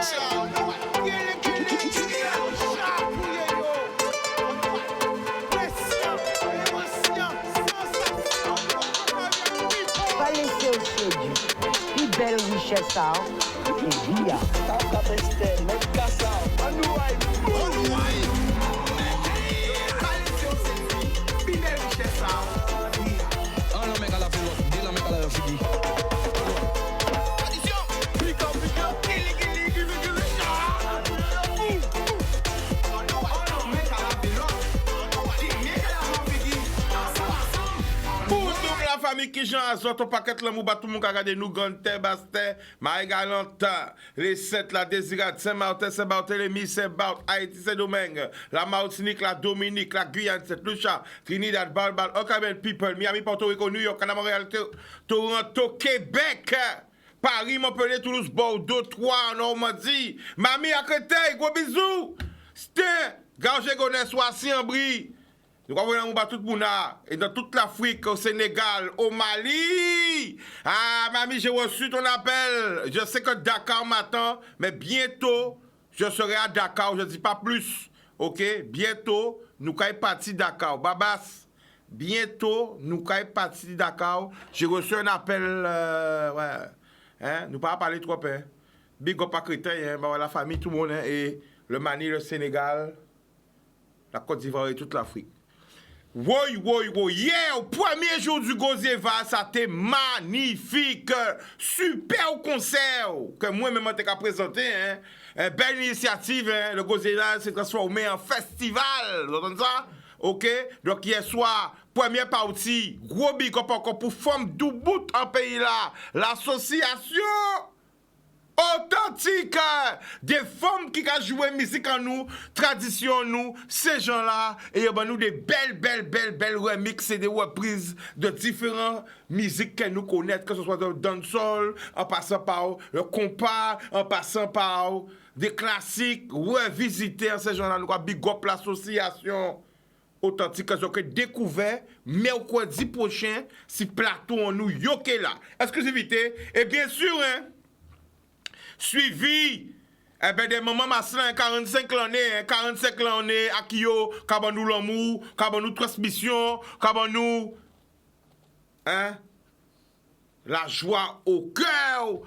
Pas laisser au séduit. Plus belle richesse, et via. Famille qui j'en azot, on paquet l'amour, tout le monde a regardé nous, Gonte, Bastet, Marie Galanta, les 7, la Désirade, Saint-Martin, Saint-Barthélemy, Saint-Barth, Haïti, Saint-Domingue, la Martinique, la Dominique, la Guyane, Saint-Lucia, Trinidad, Balbal, Okabel, People, Miami, Porto Rico, New York, Canada, Montréal, Toronto, Québec, Paris, Montpellier, Toulouse, Bordeaux, Troyes, Normandie, Mamie à Créteil, gros bisous, c'était, Gargé, Gonesse, Soissy, Ambry. Nous avons tout le monde et dans toute l'Afrique, au Sénégal, au Mali. Ah, mamie, j'ai reçu ton appel. Je sais que Dakar m'attend, mais bientôt, je serai à Dakar. Je ne dis pas plus. OK? Bientôt, nous allons partir Dakar. Babas, bientôt, nous allons partir Dakar. J'ai reçu un appel. Ouais. Hein? Nous ne pouvons pas parler trop. Hein? Big up à Créteil, hein? La famille, tout le monde. Hein? Et le Mali, le Sénégal, la Côte d'Ivoire et toute l'Afrique. Oui, yeah, au premier jour du Gozeva, ça a été magnifique, super concert que moi-même j'ai présenté, hein. Belle initiative, hein. Le Gozeva s'est transformé en festival, vous entendez ça? Ok, donc hier soir, première partie, gros big up encore pour Femmes du bout en pays là, l'association authentique des femmes qui ont joué musique en nous, tradition en nous, ces gens-là, et ben nous des belles remixes et des reprises de différentes musiques que nous connaissons, que ce soit de dancehall, en passant par le compas, en passant par des classiques revisités, ces gens-là, nous avons big up l'association authentique que j'ai découvert mercredi prochain, si plateau en nous, yoké là. Exclusivité, et bien sûr, hein, suivi des mamans masselin 45 l'année, 45 l'année, Akio, Kabanou l'amour, Kabanou transmission, Kabanou, hein, la joie au cœur,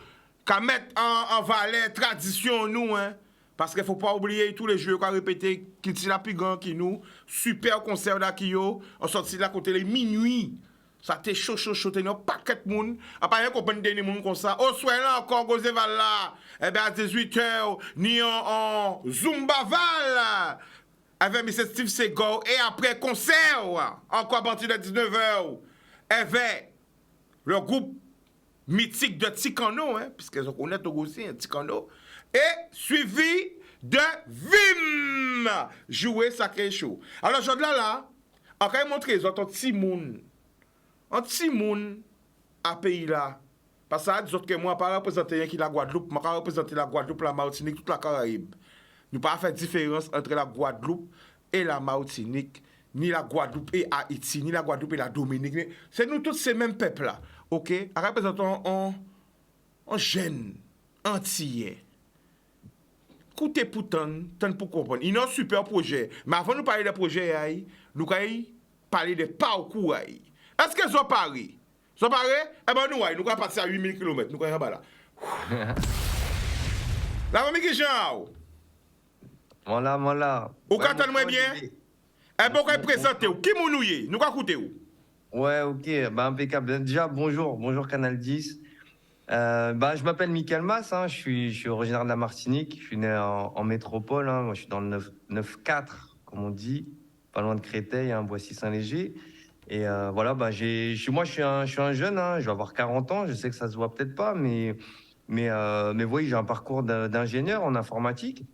qu'à mettre en valeur tradition nous, hein, parce qu'il ne faut pas oublier tous les jeux qu'on a répété, qu'il tire la plus grand qui nous, super concert d'Akio, on sortit de la côté les minuit. Ça t'est chaud, t'es un paquet de monde. Après, il y a un dernier monde comme ça. Au soir là, encore, Gozeval là. Eh bien, à 18h, ni en Zumbaval. Avec M. Steve Segal. Et après, concert, encore à partir de 19h. Avec le groupe mythique de Tikano, hein, puisqu'ils ont connaît aussi, hein, Tikano. Et suivi de Vim. Jouer sacré chaud. Alors, je là, encore montrer les autres petits monde. Un petit monde à pays là. Parce que ça, que moi, je ne pas représenter la Guadeloupe, je ne pas représenter la Guadeloupe, la Martinique, toute la Caraïbe. Nous ne pas faire différence entre la Guadeloupe et la Martinique, ni la Guadeloupe et Haïti, ni la Guadeloupe et la Dominique. C'est nous tous ces mêmes peuples là. OK? Représentons un jeune antillais. Écoutez pourtant, tant pour comprendre. Il y a un super projet. Mais avant de parler de projet, nous allons parler de parcours. Est-ce que sont parés? Sont parés? Eh bien, nous allons passer à 8000 km. Nous allons là. La famille qui chante. Voilà. Vous entendez bien? Eh bien, on va présenter. Qui nous y? Nous allons écouter. Ouais, ok. Bah, impeccable. Déjà, bonjour Canal 10. Je m'appelle Michael Mas, hein. Je suis originaire de la Martinique. Je suis né en métropole. Hein. Moi, je suis dans le 9-4, comme on dit, pas loin de Créteil, hein, Boissy-Saint-Léger. Et voilà, moi, je suis un jeune, hein, je vais avoir 40 ans, je sais que ça se voit peut-être pas, mais oui, j'ai un parcours d'ingénieur en informatique.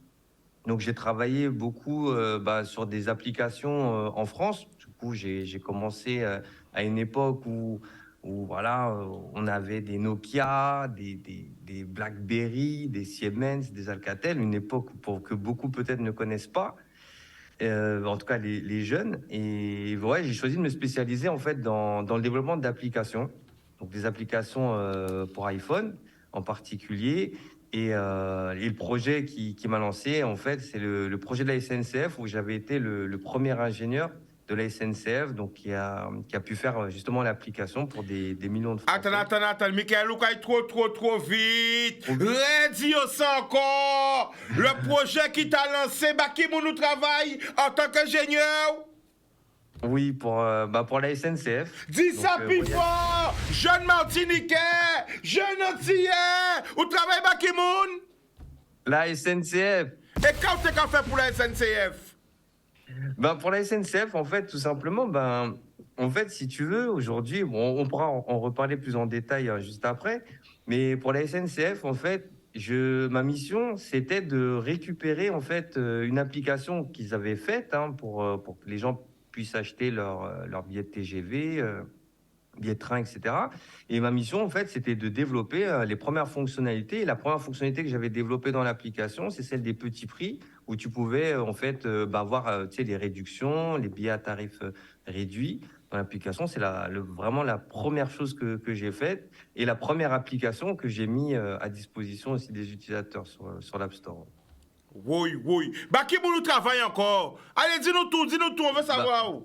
Donc, j'ai travaillé beaucoup sur des applications en France. Du coup, j'ai commencé à une époque où voilà, on avait des Nokia, des BlackBerry, des Siemens, des Alcatel, une époque que beaucoup peut-être ne connaissent pas. En tout cas les jeunes. Et ouais, j'ai choisi de me spécialiser en fait dans le développement d'applications, donc des applications pour iPhone en particulier, Et le projet qui m'a lancé, en fait, c'est le projet de la SNCF où j'avais été le premier ingénieur de la SNCF, donc qui a pu faire justement l'application pour des millions de Français. Attends, Michael, Lucas, trop vite. Redis ça encore. Le projet qui t'a lancé, qui nous travaille en tant qu'ingénieur. Oui, pour la SNCF. Dis Donc, ça plus voyage- fort. Jeune Martiniquais, jeune Antillais, où travaille Bakimoun. La SNCF. Et quand t'es qu'à faire pour la SNCF? Pour la SNCF, en fait, tout simplement, en fait, si tu veux, aujourd'hui, bon, on pourra en reparler plus en détail juste après, mais pour la SNCF, en fait, ma mission, c'était de récupérer en fait une application qu'ils avaient faite pour que les gens puissent acheter leur billet de TGV, billet de train, etc. Et ma mission, en fait, c'était de développer les premières fonctionnalités. Et la première fonctionnalité que j'avais développée dans l'application, c'est celle des petits prix, où tu pouvais en fait voir tu sais, les réductions, les billets à tarifs réduits dans l'application. C'est vraiment la première chose que j'ai faite et la première application que j'ai mis à disposition aussi des utilisateurs sur l'App Store. Oui. Bakimoun nous travaille encore. Allez, dis-nous tout, on veut savoir.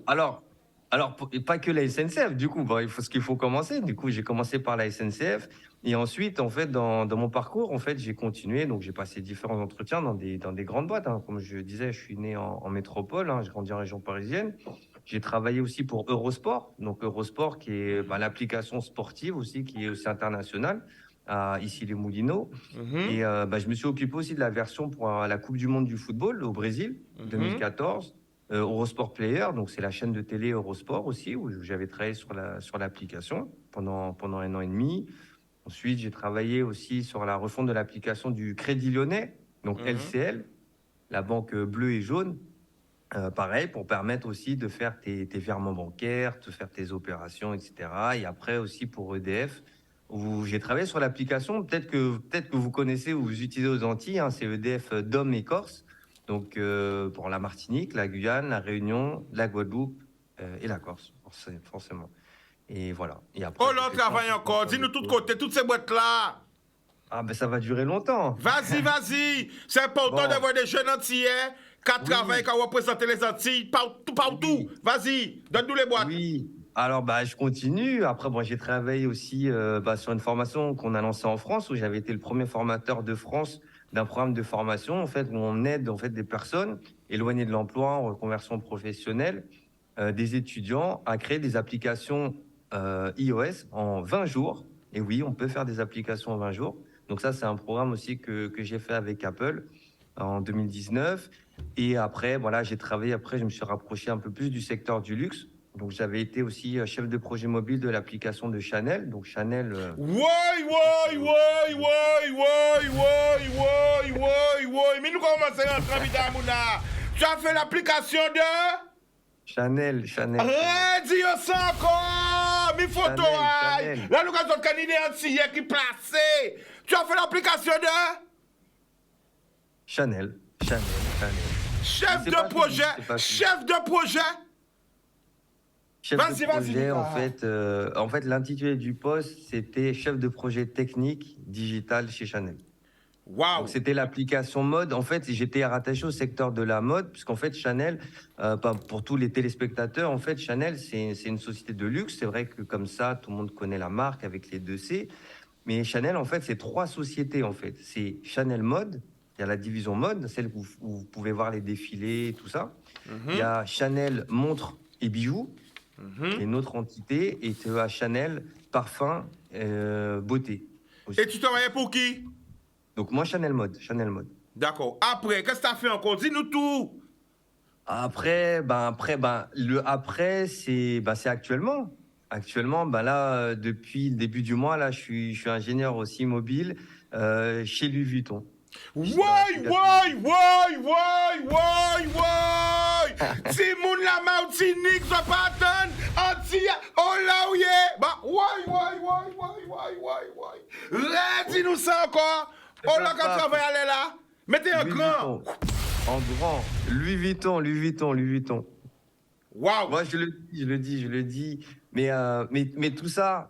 Alors, pas que la SNCF, du coup, ce qu'il faut commencer. Du coup, j'ai commencé par la SNCF. Et ensuite, en fait, dans mon parcours, en fait, j'ai continué. Donc, j'ai passé différents entretiens dans des grandes boîtes. Comme je disais, je suis né en métropole. J'ai grandi en région parisienne. J'ai travaillé aussi pour Eurosport. Donc, Eurosport, qui est l'application sportive aussi, qui est aussi internationale, ici les Moulineaux. Et je me suis occupé aussi de la version pour la Coupe du Monde du football au Brésil, 2014. Eurosport Player, donc c'est la chaîne de télé Eurosport aussi, où j'avais travaillé sur l'application pendant 1 an et demi. Ensuite, j'ai travaillé aussi sur la refonte de l'application du Crédit Lyonnais, donc LCL, la banque bleue et jaune. Pareil, pour permettre aussi de faire tes virements bancaires, de faire tes opérations, etc. Et après aussi pour EDF, où j'ai travaillé sur l'application. Peut-être que vous connaissez ou vous utilisez aux Antilles, c'est EDF Dom et Corse. Donc, pour la Martinique, la Guyane, la Réunion, la Guadeloupe et la Corse, forcément. Et voilà. Et après, Oh là, on travaille encore. Dis-nous tout de côté, toutes ces boîtes-là. Ça va durer longtemps. Vas-y. C'est important Bon. d'avoir des jeunes Antillais qui travaillent, qui représenter les Antilles partout. Oui. Vas-y, donne-nous les boîtes. Oui. Alors, je continue. Après, j'ai travaillé aussi sur une formation qu'on a lancée en France, où j'avais été le premier formateur de France d'un programme de formation, en fait, où on aide en fait des personnes éloignées de l'emploi, en reconversion professionnelle, des étudiants à créer des applications iOS en 20 jours. Et oui, on peut faire des applications en 20 jours. Donc ça, c'est un programme aussi que j'ai fait avec Apple en 2019. Et après, j'ai travaillé, je me suis rapproché un peu plus du secteur du luxe. Donc, j'avais été aussi chef de projet mobile de l'application de Chanel. Donc, Chanel... Ouais. Mais nous commençons à entrer vite à Mouna. Tu as fait l'application de... Chanel. Dis ça encore. Mes photos. Chanel. Là, nous avons un candidat antillais qui est placé. Tu as fait l'application de... Chanel. Chef C'est de pas projet. fini. Chef de projet. Chef Vas-y, de projet, vas-y. en fait, l'intitulé du poste, c'était chef de projet technique digital chez Chanel. Waouh. Donc, c'était l'application mode. En fait, j'étais rattaché au secteur de la mode, puisqu'en fait, Chanel, pour tous les téléspectateurs, en fait, Chanel, c'est une société de luxe. C'est vrai que comme ça, tout le monde connaît la marque avec les 2 C. Mais Chanel, en fait, c'est 3 sociétés, en fait. C'est Chanel Mode, il y a la division mode, celle où vous pouvez voir les défilés, tout ça. Il y a Chanel Montres et Bijoux, qui est une autre entité. Et tu as Chanel Parfum Beauté aussi. Et tu travaillais pour qui? Donc, moi, Chanel Mode. D'accord. Après, qu'est-ce que tu as fait encore? Dis-nous tout. Après, c'est actuellement. Actuellement, là, depuis le début du mois, là, je suis ingénieur aussi mobile chez Louis Vuitton. Ouais. Timoun la Martinique, je pas attendre. Antille, oh là où y est. Dis-nous ça encore. Oh là, quand tu vas aller là. Mettez un grand. En grand. Louis Vuitton. Waouh. Moi, je le dis. Mais tout ça.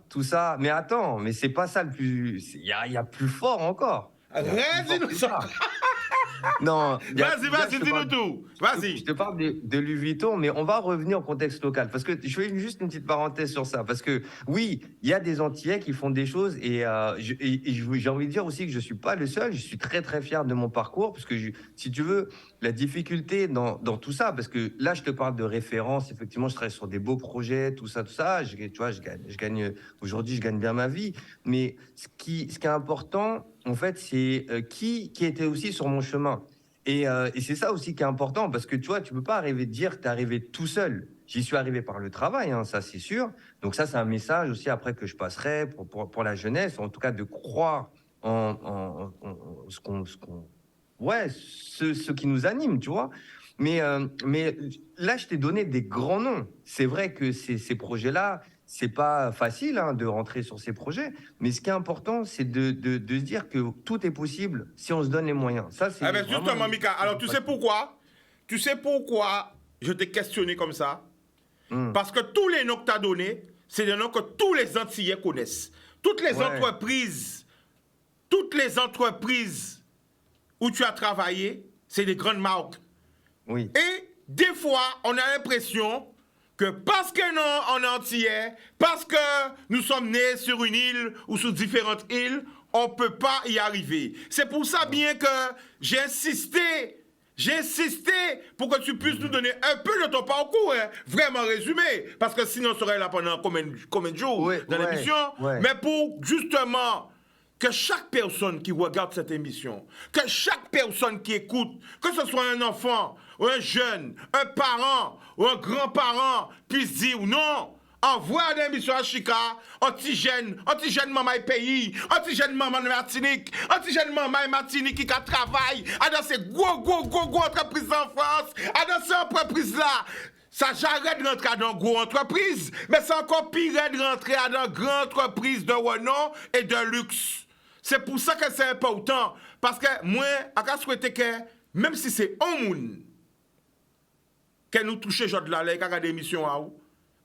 Mais attends, mais c'est pas ça le plus. Il y a plus fort encore. Dis-nous ça. Non. Vas-y, dis-nous tout. Vas-y. Je te parle de Louis Vuitton, mais on va revenir au contexte local. Parce que je fais juste une petite parenthèse sur ça. Parce que oui, il y a des Antillais qui font des choses. Et j'ai envie de dire aussi que je ne suis pas le seul. Je suis très, très fier de mon parcours. Parce que, si tu veux, la difficulté dans tout ça, parce que là, je te parle de référence. Effectivement, je travaille sur des beaux projets, tout ça, tout ça. Tu vois, aujourd'hui, je gagne bien ma vie. Mais ce qui est important, en fait, c'est qui était aussi sur mon chemin. Et c'est ça aussi qui est important, parce que tu vois, tu peux pas arriver de dire que tu es arrivé tout seul. J'y suis arrivé par le travail, hein, ça c'est sûr. Donc ça, c'est un message aussi après que je passerai pour la jeunesse, en tout cas de croire en ce qui nous anime, tu vois. Mais là, je t'ai donné des grands noms. C'est vrai que ces projets-là, c'est pas facile hein, de rentrer sur ces projets, mais ce qui est important, c'est de se dire que tout est possible si on se donne les moyens. Ça, c'est justement, Mika, alors tu sais pourquoi je t'ai questionné comme ça? Parce que tous les noms que tu as donnés, c'est des noms que tous les Antillais connaissent. Toutes les entreprises où tu as travaillé, c'est des grandes marques. Oui. Et des fois, on a l'impression que parce que nous, on est Antillais, parce que nous sommes nés sur une île ou sur différentes îles, on ne peut pas y arriver. C'est pour ça bien que j'ai insisté pour que tu puisses nous donner un peu de ton parcours, hein, vraiment résumé, parce que sinon on serait là pendant combien de jours dans l'émission, mais pour justement que chaque personne qui regarde cette émission, que chaque personne qui écoute, que ce soit un enfant, ou un jeune, un parent, ou un grand-parent, puisse dire non, envoie une émission à Chica, antigène maman et pays, antigène maman de Martinique, antigène maman et Martinique qui travaille dans ces gros entreprises en France, dans ces entreprises-là. Ça, j'arrête de rentrer dans une grosse entreprise, mais c'est encore pire de rentrer dans une grande entreprise de renom et de luxe. C'est pour ça que c'est important. Parce que moi, je souhaite que, même si c'est un monde, que nous touchions aujourd'hui là, les des émissions à où.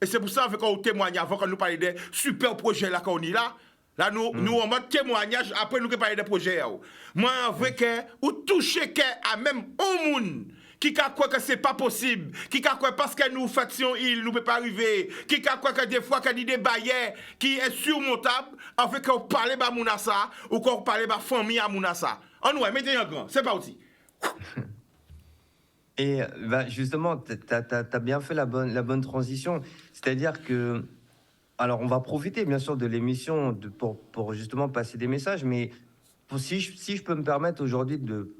Et c'est pour ça qu'on témoigne avant que nous parlions des super projets là qu'on est là. Là, nous en mode témoignage, après nous parler des projets. Moi, en vrai, que, ou toucher à même un monde, qui a quoi que c'est pas possible, qui a quoi parce que nous faisons île, nous ne pouvons pas arriver, qui a quoi que des fois qu'il y a des barrières qui est surmontable, en fait qu'on parle de Mounassa ou qu'on parle de famille à Mounassa. En nous, mettez un grand, c'est parti. Et justement, tu as bien fait la bonne transition. C'est-à-dire que, alors on va profiter bien sûr de l'émission pour justement passer des messages, mais si je peux me permettre aujourd'hui de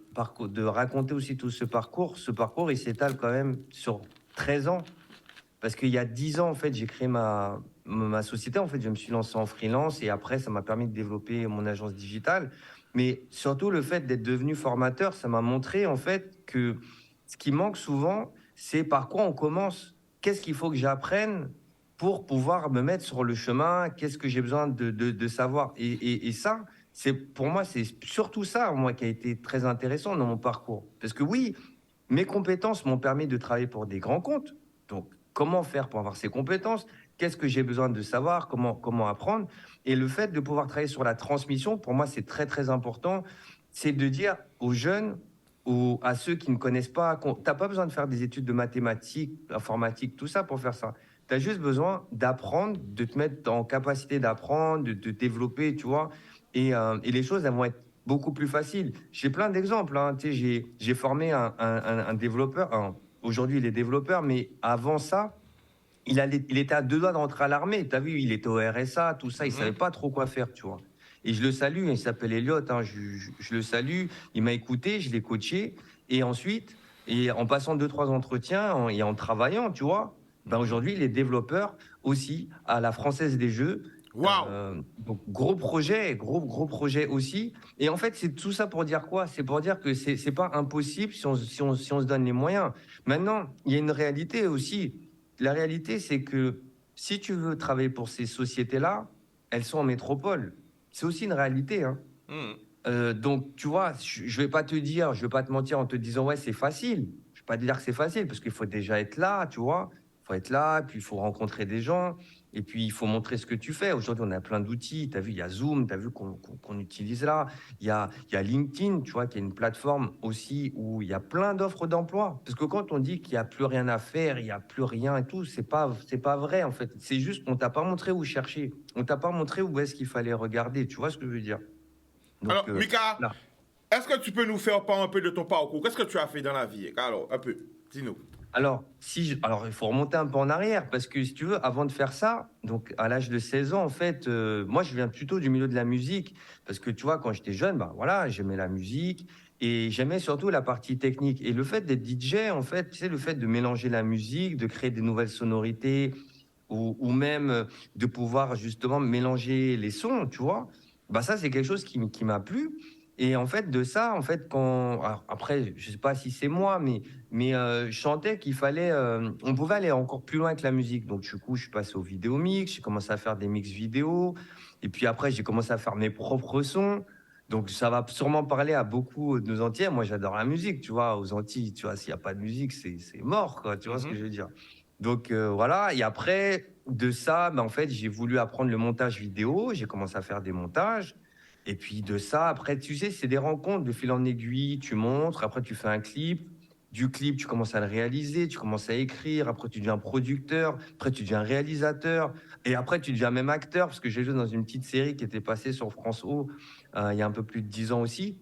raconter aussi tout ce parcours il s'étale quand même sur 13 ans. Parce qu'il y a 10 ans, en fait, j'ai créé ma société. En fait, je me suis lancé en freelance et après, ça m'a permis de développer mon agence digitale. Mais surtout, le fait d'être devenu formateur, ça m'a montré, en fait, que ce qui manque souvent, c'est par quoi on commence. Qu'est-ce qu'il faut que j'apprenne pour pouvoir me mettre sur le chemin? Qu'est-ce que j'ai besoin de savoir? Et ça, pour moi, c'est surtout ça, moi, qui a été très intéressant dans mon parcours. Parce que oui, mes compétences m'ont permis de travailler pour des grands comptes. Donc, comment faire pour avoir ces compétences? Qu'est-ce que j'ai besoin de savoir? Comment apprendre? Et le fait de pouvoir travailler sur la transmission, pour moi, c'est très, très important. C'est de dire aux jeunes ou à ceux qui ne connaissent pas, tu n'as pas besoin de faire des études de mathématiques, informatique, tout ça pour faire ça. Tu as juste besoin d'apprendre, de te mettre en capacité d'apprendre, de te développer, tu vois. Et les choses, elles vont être beaucoup plus faciles. J'ai plein d'exemples. Hein. Tu sais, j'ai formé un développeur. Aujourd'hui, il est développeur, mais avant ça, il était à 2 doigts d'entrer à l'armée. Tu as vu, il était au RSA, tout ça. Il ne savait pas trop quoi faire, tu vois. Et je le salue. Il s'appelle Elliot. Hein, je le salue. Il m'a écouté, je l'ai coaché. Et ensuite, en passant 2-3 entretiens et en travaillant, tu vois, aujourd'hui, il est développeur aussi à la Française des Jeux. Wow. Donc gros projet aussi. Et en fait, c'est tout ça pour dire quoi? C'est pour dire que c'est pas impossible si on se donne les moyens. Maintenant, il y a une réalité aussi. La réalité, c'est que si tu veux travailler pour ces sociétés-là, elles sont en métropole. C'est aussi une réalité. Hein. Donc, tu vois, je vais pas te mentir en te disant ouais, c'est facile. Je vais pas te dire que c'est facile parce qu'il faut déjà être là, tu vois. Il faut être là, puis il faut rencontrer des gens. Et puis, il faut montrer ce que tu fais. Aujourd'hui, on a plein d'outils. Tu as vu, il y a Zoom, tu as vu qu'on utilise là. Il y a LinkedIn, tu vois, qui est une plateforme aussi où il y a plein d'offres d'emploi. Parce que quand on dit qu'il n'y a plus rien à faire, il n'y a plus rien et tout, c'est pas vrai, en fait. C'est juste qu'on t'a pas montré où chercher. On t'a pas montré où est-ce qu'il fallait regarder. Tu vois ce que je veux dire? Donc, Alors, Mika, là. est-ce que tu peux nous faire part un peu de ton parcours? Qu'est-ce que tu as fait dans la vie? Alors, un peu, dis-nous. Alors, alors, il faut remonter un peu en arrière parce que si tu veux, avant de faire ça, donc à l'âge de 16 ans, en fait, moi, je viens plutôt du milieu de la musique parce que tu vois, quand j'étais jeune, bah voilà, j'aimais la musique et j'aimais surtout la partie technique. Et le fait d'être DJ, en fait, tu sais, le fait de mélanger la musique, de créer des nouvelles sonorités ou même de pouvoir justement mélanger les sons, tu vois, bah ça, c'est quelque chose qui m'a plu. Et en fait, de ça, en fait, alors après, je sais pas si c'est moi, mais je sentais qu'il fallait, on pouvait aller encore plus loin que la musique. Donc, du coup, je suis passé au vidéo mix, j'ai commencé à faire des mix vidéo. Et puis après, j'ai commencé à faire mes propres sons. Donc, ça va sûrement parler à beaucoup de nos Antillais. Moi, j'adore la musique, tu vois. Aux Antilles, tu vois, s'il n'y a pas de musique, c'est mort, quoi. Tu vois ce que je veux dire? Donc, voilà. Et après, de ça, en fait, j'ai voulu apprendre le montage vidéo. J'ai commencé à faire des montages. Et puis de ça, après, tu sais, c'est des rencontres de fil en aiguille. Tu montres, après, tu fais un clip. Du clip, tu commences à le réaliser, tu commences à écrire. Après, tu deviens producteur. Après, tu deviens réalisateur. Et après, tu deviens même acteur, parce que j'ai joué dans une petite série qui était passée sur France O il y a un peu plus de 10 ans aussi.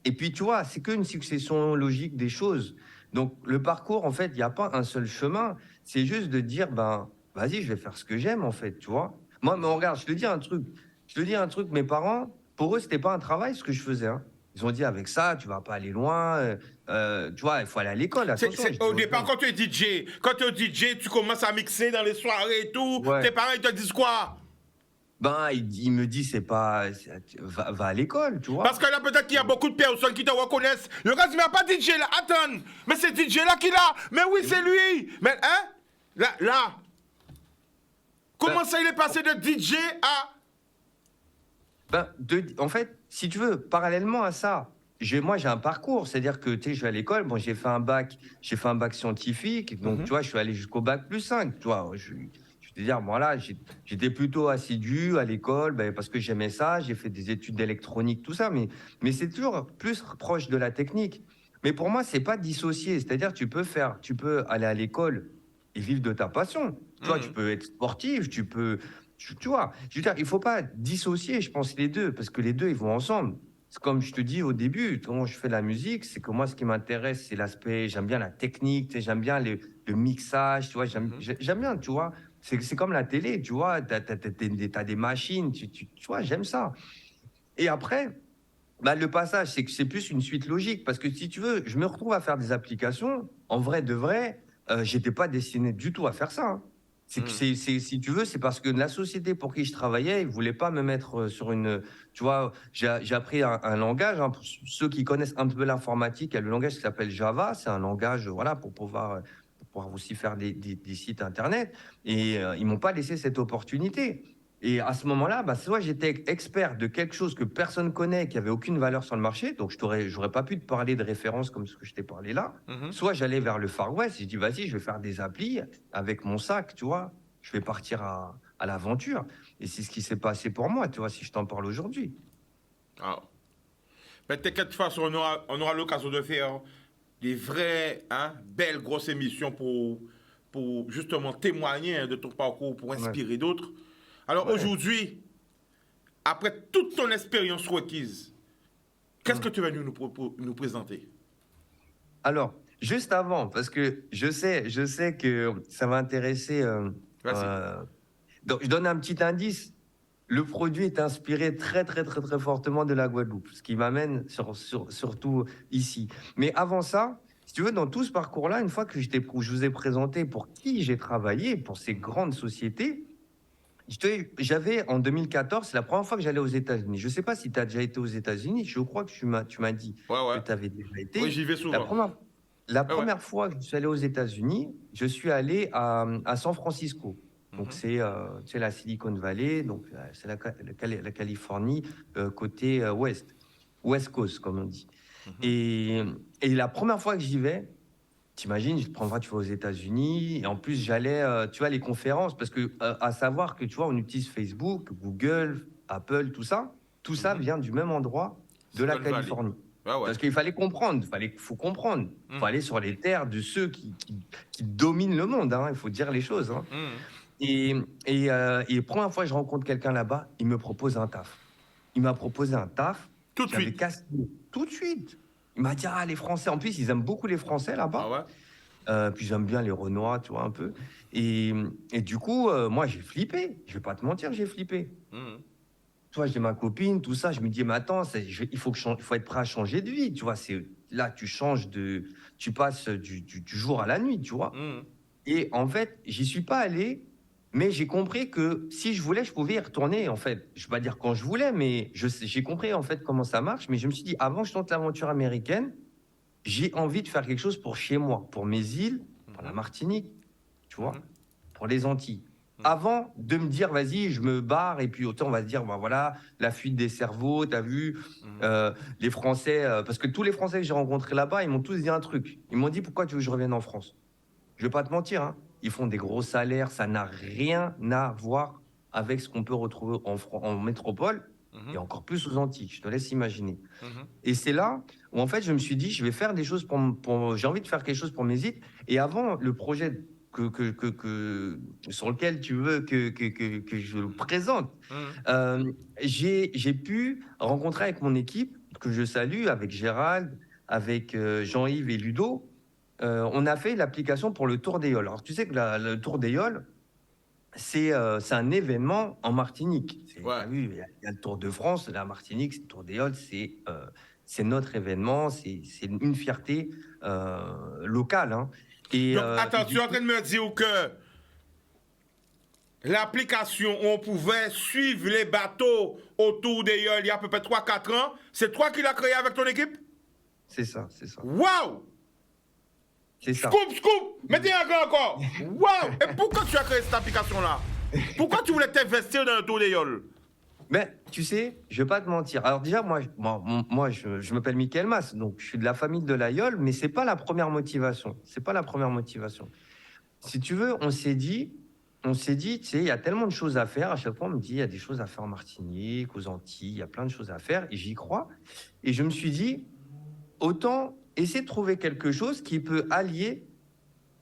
Et puis, tu vois, c'est qu'une succession logique des choses. Donc, le parcours, en fait, il n'y a pas un seul chemin. C'est juste de dire, ben, vas-y, je vais faire ce que j'aime, en fait, tu vois. Moi, mais regarde, je te dis un truc. Je te dis un truc, mes parents, pour eux, c'était pas un travail, ce que je faisais, hein. Ils ont dit, avec ça, tu vas pas aller loin. Tu vois, il faut aller à l'école. Attention. Au départ, quand tu es DJ, tu commences à mixer dans les soirées et tout. Ouais. Tes parents, ils te disent quoi? Ben, il me dit, va à l'école, tu vois. Parce que là, peut-être qu'il y a beaucoup de personnes qui te reconnaissent. Le gars dit, mais pas DJ là, attends. Mais c'est DJ là qui l'a. Mais oui, c'est lui. Mais, hein? Là. Comment ça, il est passé de DJ à... En fait, si tu veux, parallèlement à ça, moi, j'ai un parcours. C'est-à-dire que, tu sais, je vais à l'école, bon, j'ai fait un bac scientifique. Donc, tu vois, je suis allé jusqu'au bac plus 5. Tu vois, je te dire, voilà, j'étais plutôt assidu à l'école parce que j'aimais ça. J'ai fait des études d'électronique, tout ça. Mais c'est toujours plus proche de la technique. Mais pour moi, c'est pas dissocié. C'est-à-dire, tu peux aller à l'école et vivre de ta passion. Tu vois, tu peux être sportif, tu vois, je veux dire, il ne faut pas dissocier, je pense, les deux, parce que les deux, ils vont ensemble. C'est comme je te dis au début, comment je fais la musique, c'est que moi, ce qui m'intéresse, c'est l'aspect, j'aime bien la technique, tu sais, j'aime bien le mixage, tu vois, j'aime bien, tu vois. C'est comme la télé, tu vois, tu as des machines, tu vois, j'aime ça. Et après, le passage, c'est que c'est plus une suite logique, parce que si tu veux, je me retrouve à faire des applications, en vrai de vrai, j'étais pas destiné du tout à faire ça, hein. Si tu veux, c'est parce que la société pour qui je travaillais, ils ne voulaient pas me mettre sur une... Tu vois, j'ai appris un langage, hein, pour ceux qui connaissent un peu l'informatique, il y a le langage qui s'appelle Java, c'est un langage voilà, pour pouvoir aussi faire des sites Internet. Et ils ne m'ont pas laissé cette opportunité. Et à ce moment-là, soit j'étais expert de quelque chose que personne connaît, qui avait aucune valeur sur le marché, donc j'aurais pas pu te parler de références comme ce que je t'ai parlé là. Soit j'allais vers le Far West, j'ai dit vas-y, je vais faire des applis avec mon sac, tu vois, je vais partir à l'aventure. Et c'est ce qui s'est passé pour moi, tu vois, si je t'en parle aujourd'hui. Ah. Mais t'inquiète pas, on aura l'occasion de faire des vraies, belles, grosses émissions pour justement témoigner de ton parcours, pour inspirer d'autres. Alors aujourd'hui, après toute ton expérience requise, qu'est-ce que tu vas nous présenter? Alors, juste avant, parce que je sais que ça va intéresser. Donc, je donne un petit indice. Le produit est inspiré très, très, très, très fortement de la Guadeloupe, ce qui m'amène surtout ici. Mais avant ça, si tu veux, dans tout ce parcours-là, une fois que je vous ai présenté pour qui j'ai travaillé, pour ces grandes sociétés, j'avais en 2014, c'est la première fois que j'allais aux États-Unis. Je ne sais pas si tu as déjà été aux États-Unis. Je crois que tu m'as dit que tu avais déjà été. Oui, j'y vais souvent. La première fois que je suis allé aux États-Unis, je suis allé à San Francisco. Donc, c'est la Silicon Valley, donc c'est la Californie, côté West Coast, comme on dit. Et la première fois que j'y vais, t'imagines, tu vas aux États-Unis, et en plus, j'allais, tu vois, les conférences, parce que, à savoir que, tu vois, on utilise Facebook, Google, Apple, tout ça Mhm. vient du même endroit de la Silicon Valley. Californie. Ah ouais. Parce qu'il fallait comprendre, faut comprendre. Il faut aller sur les terres de ceux qui dominent le monde, hein, il faut dire les choses. Hein. Mhm. Et la première fois que je rencontre quelqu'un là-bas, il me propose un taf. Il m'a proposé un taf. Tout de J'avais suite. cassé tout de suite. Il m'a dit, ah, les Français, en plus, ils aiment beaucoup les Français Ah là-bas. ouais. Puis j'aime bien les Renois, tu vois, un peu. Et du coup, moi, j'ai flippé. Je vais pas te mentir, j'ai flippé. Mhm. Tu vois, j'ai ma copine, tout ça. Je me dis, mais attends, il faut être prêt à changer de vie. Tu vois, là, tu passes du jour à la nuit, tu vois. Mhm. Et en fait, j'y suis pas allé, mais j'ai compris que si je voulais, je pouvais y retourner, en fait. Je vais pas dire quand je voulais, mais j'ai compris, en fait, comment ça marche. Mais je me suis dit, avant que je tente l'aventure américaine, j'ai envie de faire quelque chose pour chez moi, pour mes îles, pour la Martinique, tu vois, pour les Antilles. Avant de me dire, vas-y, je me barre, et puis autant on va se dire, bah voilà, la fuite des cerveaux, t'as vu, les Français, parce que tous les Français que j'ai rencontrés là-bas, ils m'ont tous dit un truc. Ils m'ont dit, pourquoi tu veux que je revienne en France? Je vais pas te mentir, hein, ils font des gros salaires, ça n'a rien à voir avec ce qu'on peut retrouver en métropole, et encore plus aux Antilles, je te laisse imaginer. Mhm. Et c'est là où, en fait, je me suis dit, je vais faire des choses j'ai envie de faire quelque chose pour mes îles. Et avant, le projet sur lequel tu veux que je le présente, j'ai pu rencontrer avec mon équipe, que je salue, avec Gérald, avec Jean-Yves et Ludo, on a fait l'application pour le Tour des Yoles. Alors, tu sais que le Tour des Yoles, c'est un événement en Martinique. Ouais. T'as vu, il y a le Tour de France, la Martinique, le Tour des Yoles, c'est notre événement, c'est une fierté locale. Hein. Donc, attends, Et tu du es en coup, train de me dire que l'application où on pouvait suivre les bateaux autour des Yoles il y a à peu près 3-4 ans, c'est toi qui l'as créé avec ton équipe? c'est ça, c'est ça. Waouh! C'est ça. Scoop! Mettez un grand encore! Waouh! Et pourquoi tu as créé cette application-là? Pourquoi tu voulais t'investir dans le tour des Yoles? Mais tu sais, je vais pas te mentir. Alors déjà, moi je m'appelle Michael Mas, donc je suis de la famille de l'Aïol, mais c'est pas la première motivation. C'est pas la première motivation. Si tu veux, tu sais, il y a tellement de choses à faire. À chaque fois, on me dit, il y a des choses à faire en Martinique, aux Antilles, il y a plein de choses à faire, et j'y crois. Et je me suis dit, autant essayer de trouver quelque chose qui peut allier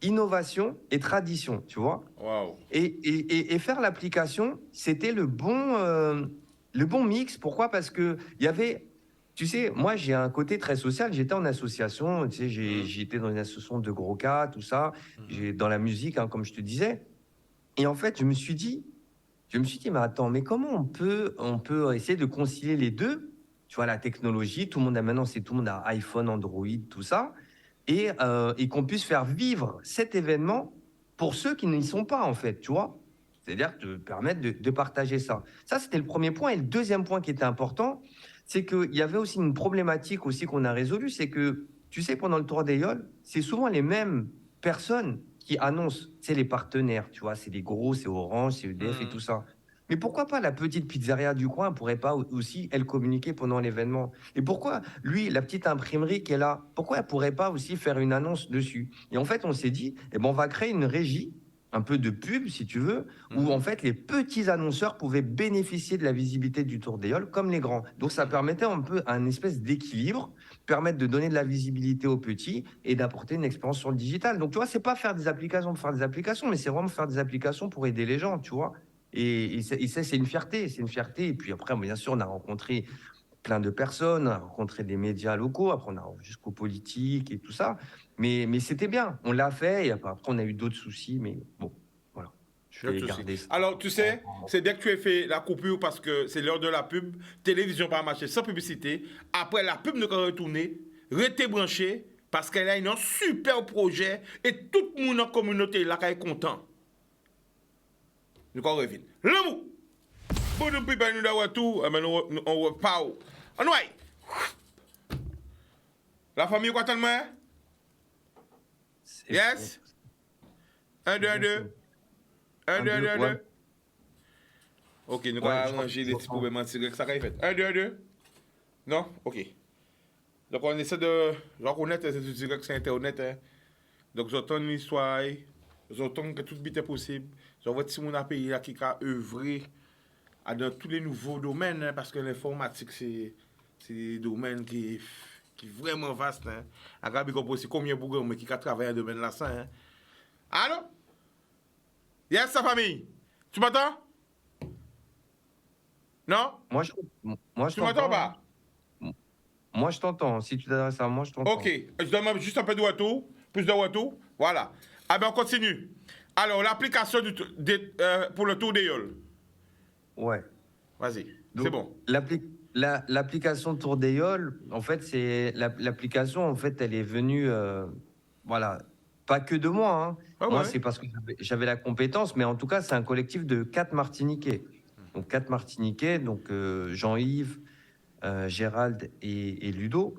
innovation et tradition, tu vois. Waouh! Et faire l'application, c'était le bon mix. Pourquoi? Parce que il y avait, tu sais, moi j'ai un côté très social. J'étais en association, tu sais, j'étais dans une association de gros cas, tout ça. J'ai dans la musique, hein, comme je te disais. Et en fait, je me suis dit, mais attends, mais comment on peut essayer de concilier les deux? Tu vois, la technologie, tout le monde a maintenant, tout le monde a iPhone, Android, tout ça, et qu'on puisse faire vivre cet événement pour ceux qui n'y sont pas, en fait, tu vois. C'est-à-dire te permettre de partager ça. Ça, c'était le premier point. Et le deuxième point qui était important, c'est qu'il y avait aussi une problématique aussi qu'on a résolue, c'est que, tu sais, pendant le Tour des Yoles, c'est souvent les mêmes personnes qui annoncent, tu sais, les partenaires, tu vois, c'est les gros, c'est Orange, c'est EDF et tout ça. Mais pourquoi pas la petite pizzeria du coin pourrait pas aussi, elle, communiquer pendant l'événement? Et pourquoi, lui, la petite imprimerie qui est là, pourquoi elle pourrait pas aussi faire une annonce dessus? Et en fait, on s'est dit, eh ben, on va créer une régie, un peu de pub, si tu veux, où en fait, les petits annonceurs pouvaient bénéficier de la visibilité du Tour des Yoles comme les grands. Donc, ça permettait un peu un espèce d'équilibre, permettre de donner de la visibilité aux petits et d'apporter une expérience sur le digital. Donc, tu vois, c'est pas faire des applications pour faire des applications, mais c'est vraiment faire des applications pour aider les gens, tu vois. Et ça, c'est une fierté, c'est une fierté. Et puis après, bien sûr, on a rencontré plein de personnes, on a rencontré des médias locaux, après on a jusqu'aux politiques et tout ça. Mais c'était bien, on l'a fait, et après on a eu d'autres soucis, mais bon, voilà. Je vais garder ça. Alors, tu sais, c'est dès que tu as fait la coupure parce que c'est l'heure de la pub, télévision par marché sans publicité. Après, la pub ne peut retourner, restez branché parce qu'elle a un super projet et tout le monde en communauté là est content. Nous revenons. L'amour! Bon, depuis nous d'avoir tout, on repart. On va. La famille, quoi, tellement? Yes? 1, 2, 1, 2. 1, 2, 1, 2, 1, 2. Ok, nous allons arranger les petits problèmes en direct. Ça va fait. 1, 2, 1, 2. Non? Ok. Donc, on essaie de reconnaître ce direct sur Internet. Donc, j'entends une histoire, j'entends que tout est possible. Je vois si mon pays là qui a œuvré dans tous les nouveaux domaines, hein, parce que l'informatique, c'est un domaine qui est vraiment vaste. Hein. Regarde, il y a aussi combien de programmes qui travaillent dans le domaine là. Ça, hein. Allô? Yes, sa famille? Tu m'entends? Non? Moi, je, moi, je Tu m'entends t'entends. pas? Moi, je t'entends. Si tu t'adresses à moi, je t'entends. Ok, je donne juste un peu de retour, plus de retour. Voilà. Ah ben on continue. Alors, l'application pour le tour des yoles. Ouais. Vas-y, Donc, c'est bon. l'application Tour des Yoles, en fait, c'est l'application, en fait, elle est venue, voilà, pas que de moi. Hein. Ah Moi, ouais. c'est parce que j'avais la compétence, mais en tout cas, c'est un collectif de 4 Martiniquais. Donc, 4 Martiniquais, donc Jean-Yves, Gérald et Ludo,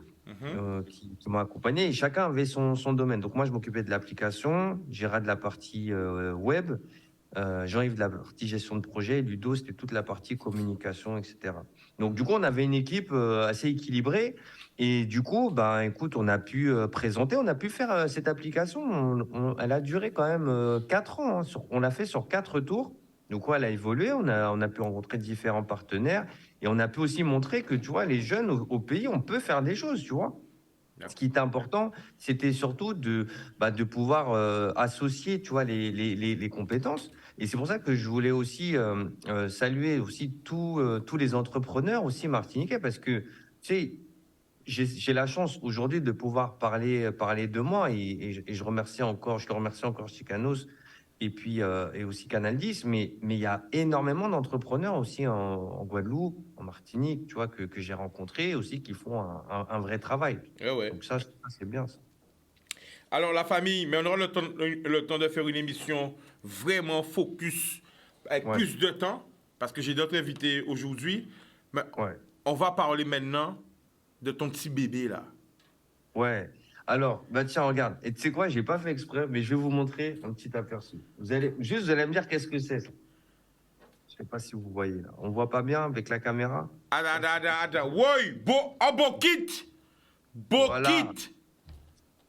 qui m'ont accompagné. Et chacun avait son domaine. Donc, moi, je m'occupais de l'application, Gérald de la partie web, Jean-Yves de la partie gestion de projet, et Ludo, c'était toute la partie communication, etc. Donc, du coup, on avait une équipe assez équilibrée. Et du coup, ben, écoute, on a pu présenter, on a pu faire cette application. Elle a duré quand même 4 ans. Hein. On l'a fait sur 4 tours. Donc, ouais, elle a évolué. On a pu rencontrer différents partenaires. Et on a pu aussi montrer que, tu vois, les jeunes au pays, on peut faire des choses, tu vois. Ce qui était important, c'était surtout de pouvoir associer, tu vois, les compétences. Et c'est pour ça que je voulais aussi saluer aussi tous les entrepreneurs aussi martiniquais, parce que, tu sais, j'ai la chance aujourd'hui de pouvoir parler de moi et je te remercie encore Chicanos et puis et aussi Canal 10, mais il y a énormément d'entrepreneurs aussi en Guadeloupe, en Martinique, tu vois, que j'ai rencontrés aussi qui font un vrai travail. Ouais, ouais. Donc ça, c'est bien ça. Alors, la famille, mais on aura le temps de faire une émission vraiment focus, avec Ouais, plus de temps, parce que j'ai d'autres invités aujourd'hui. Mais ouais, on va parler maintenant de ton petit bébé, là. ouais. Alors, bah tiens, regarde. Et tu sais quoi, j'ai pas fait exprès, mais je vais vous montrer un petit aperçu. Vous allez me dire qu'est-ce que c'est ça. Je sais pas si vous voyez là. On voit pas bien avec la caméra. Attends. Oui, un beau kit! Beau Voilà, kit!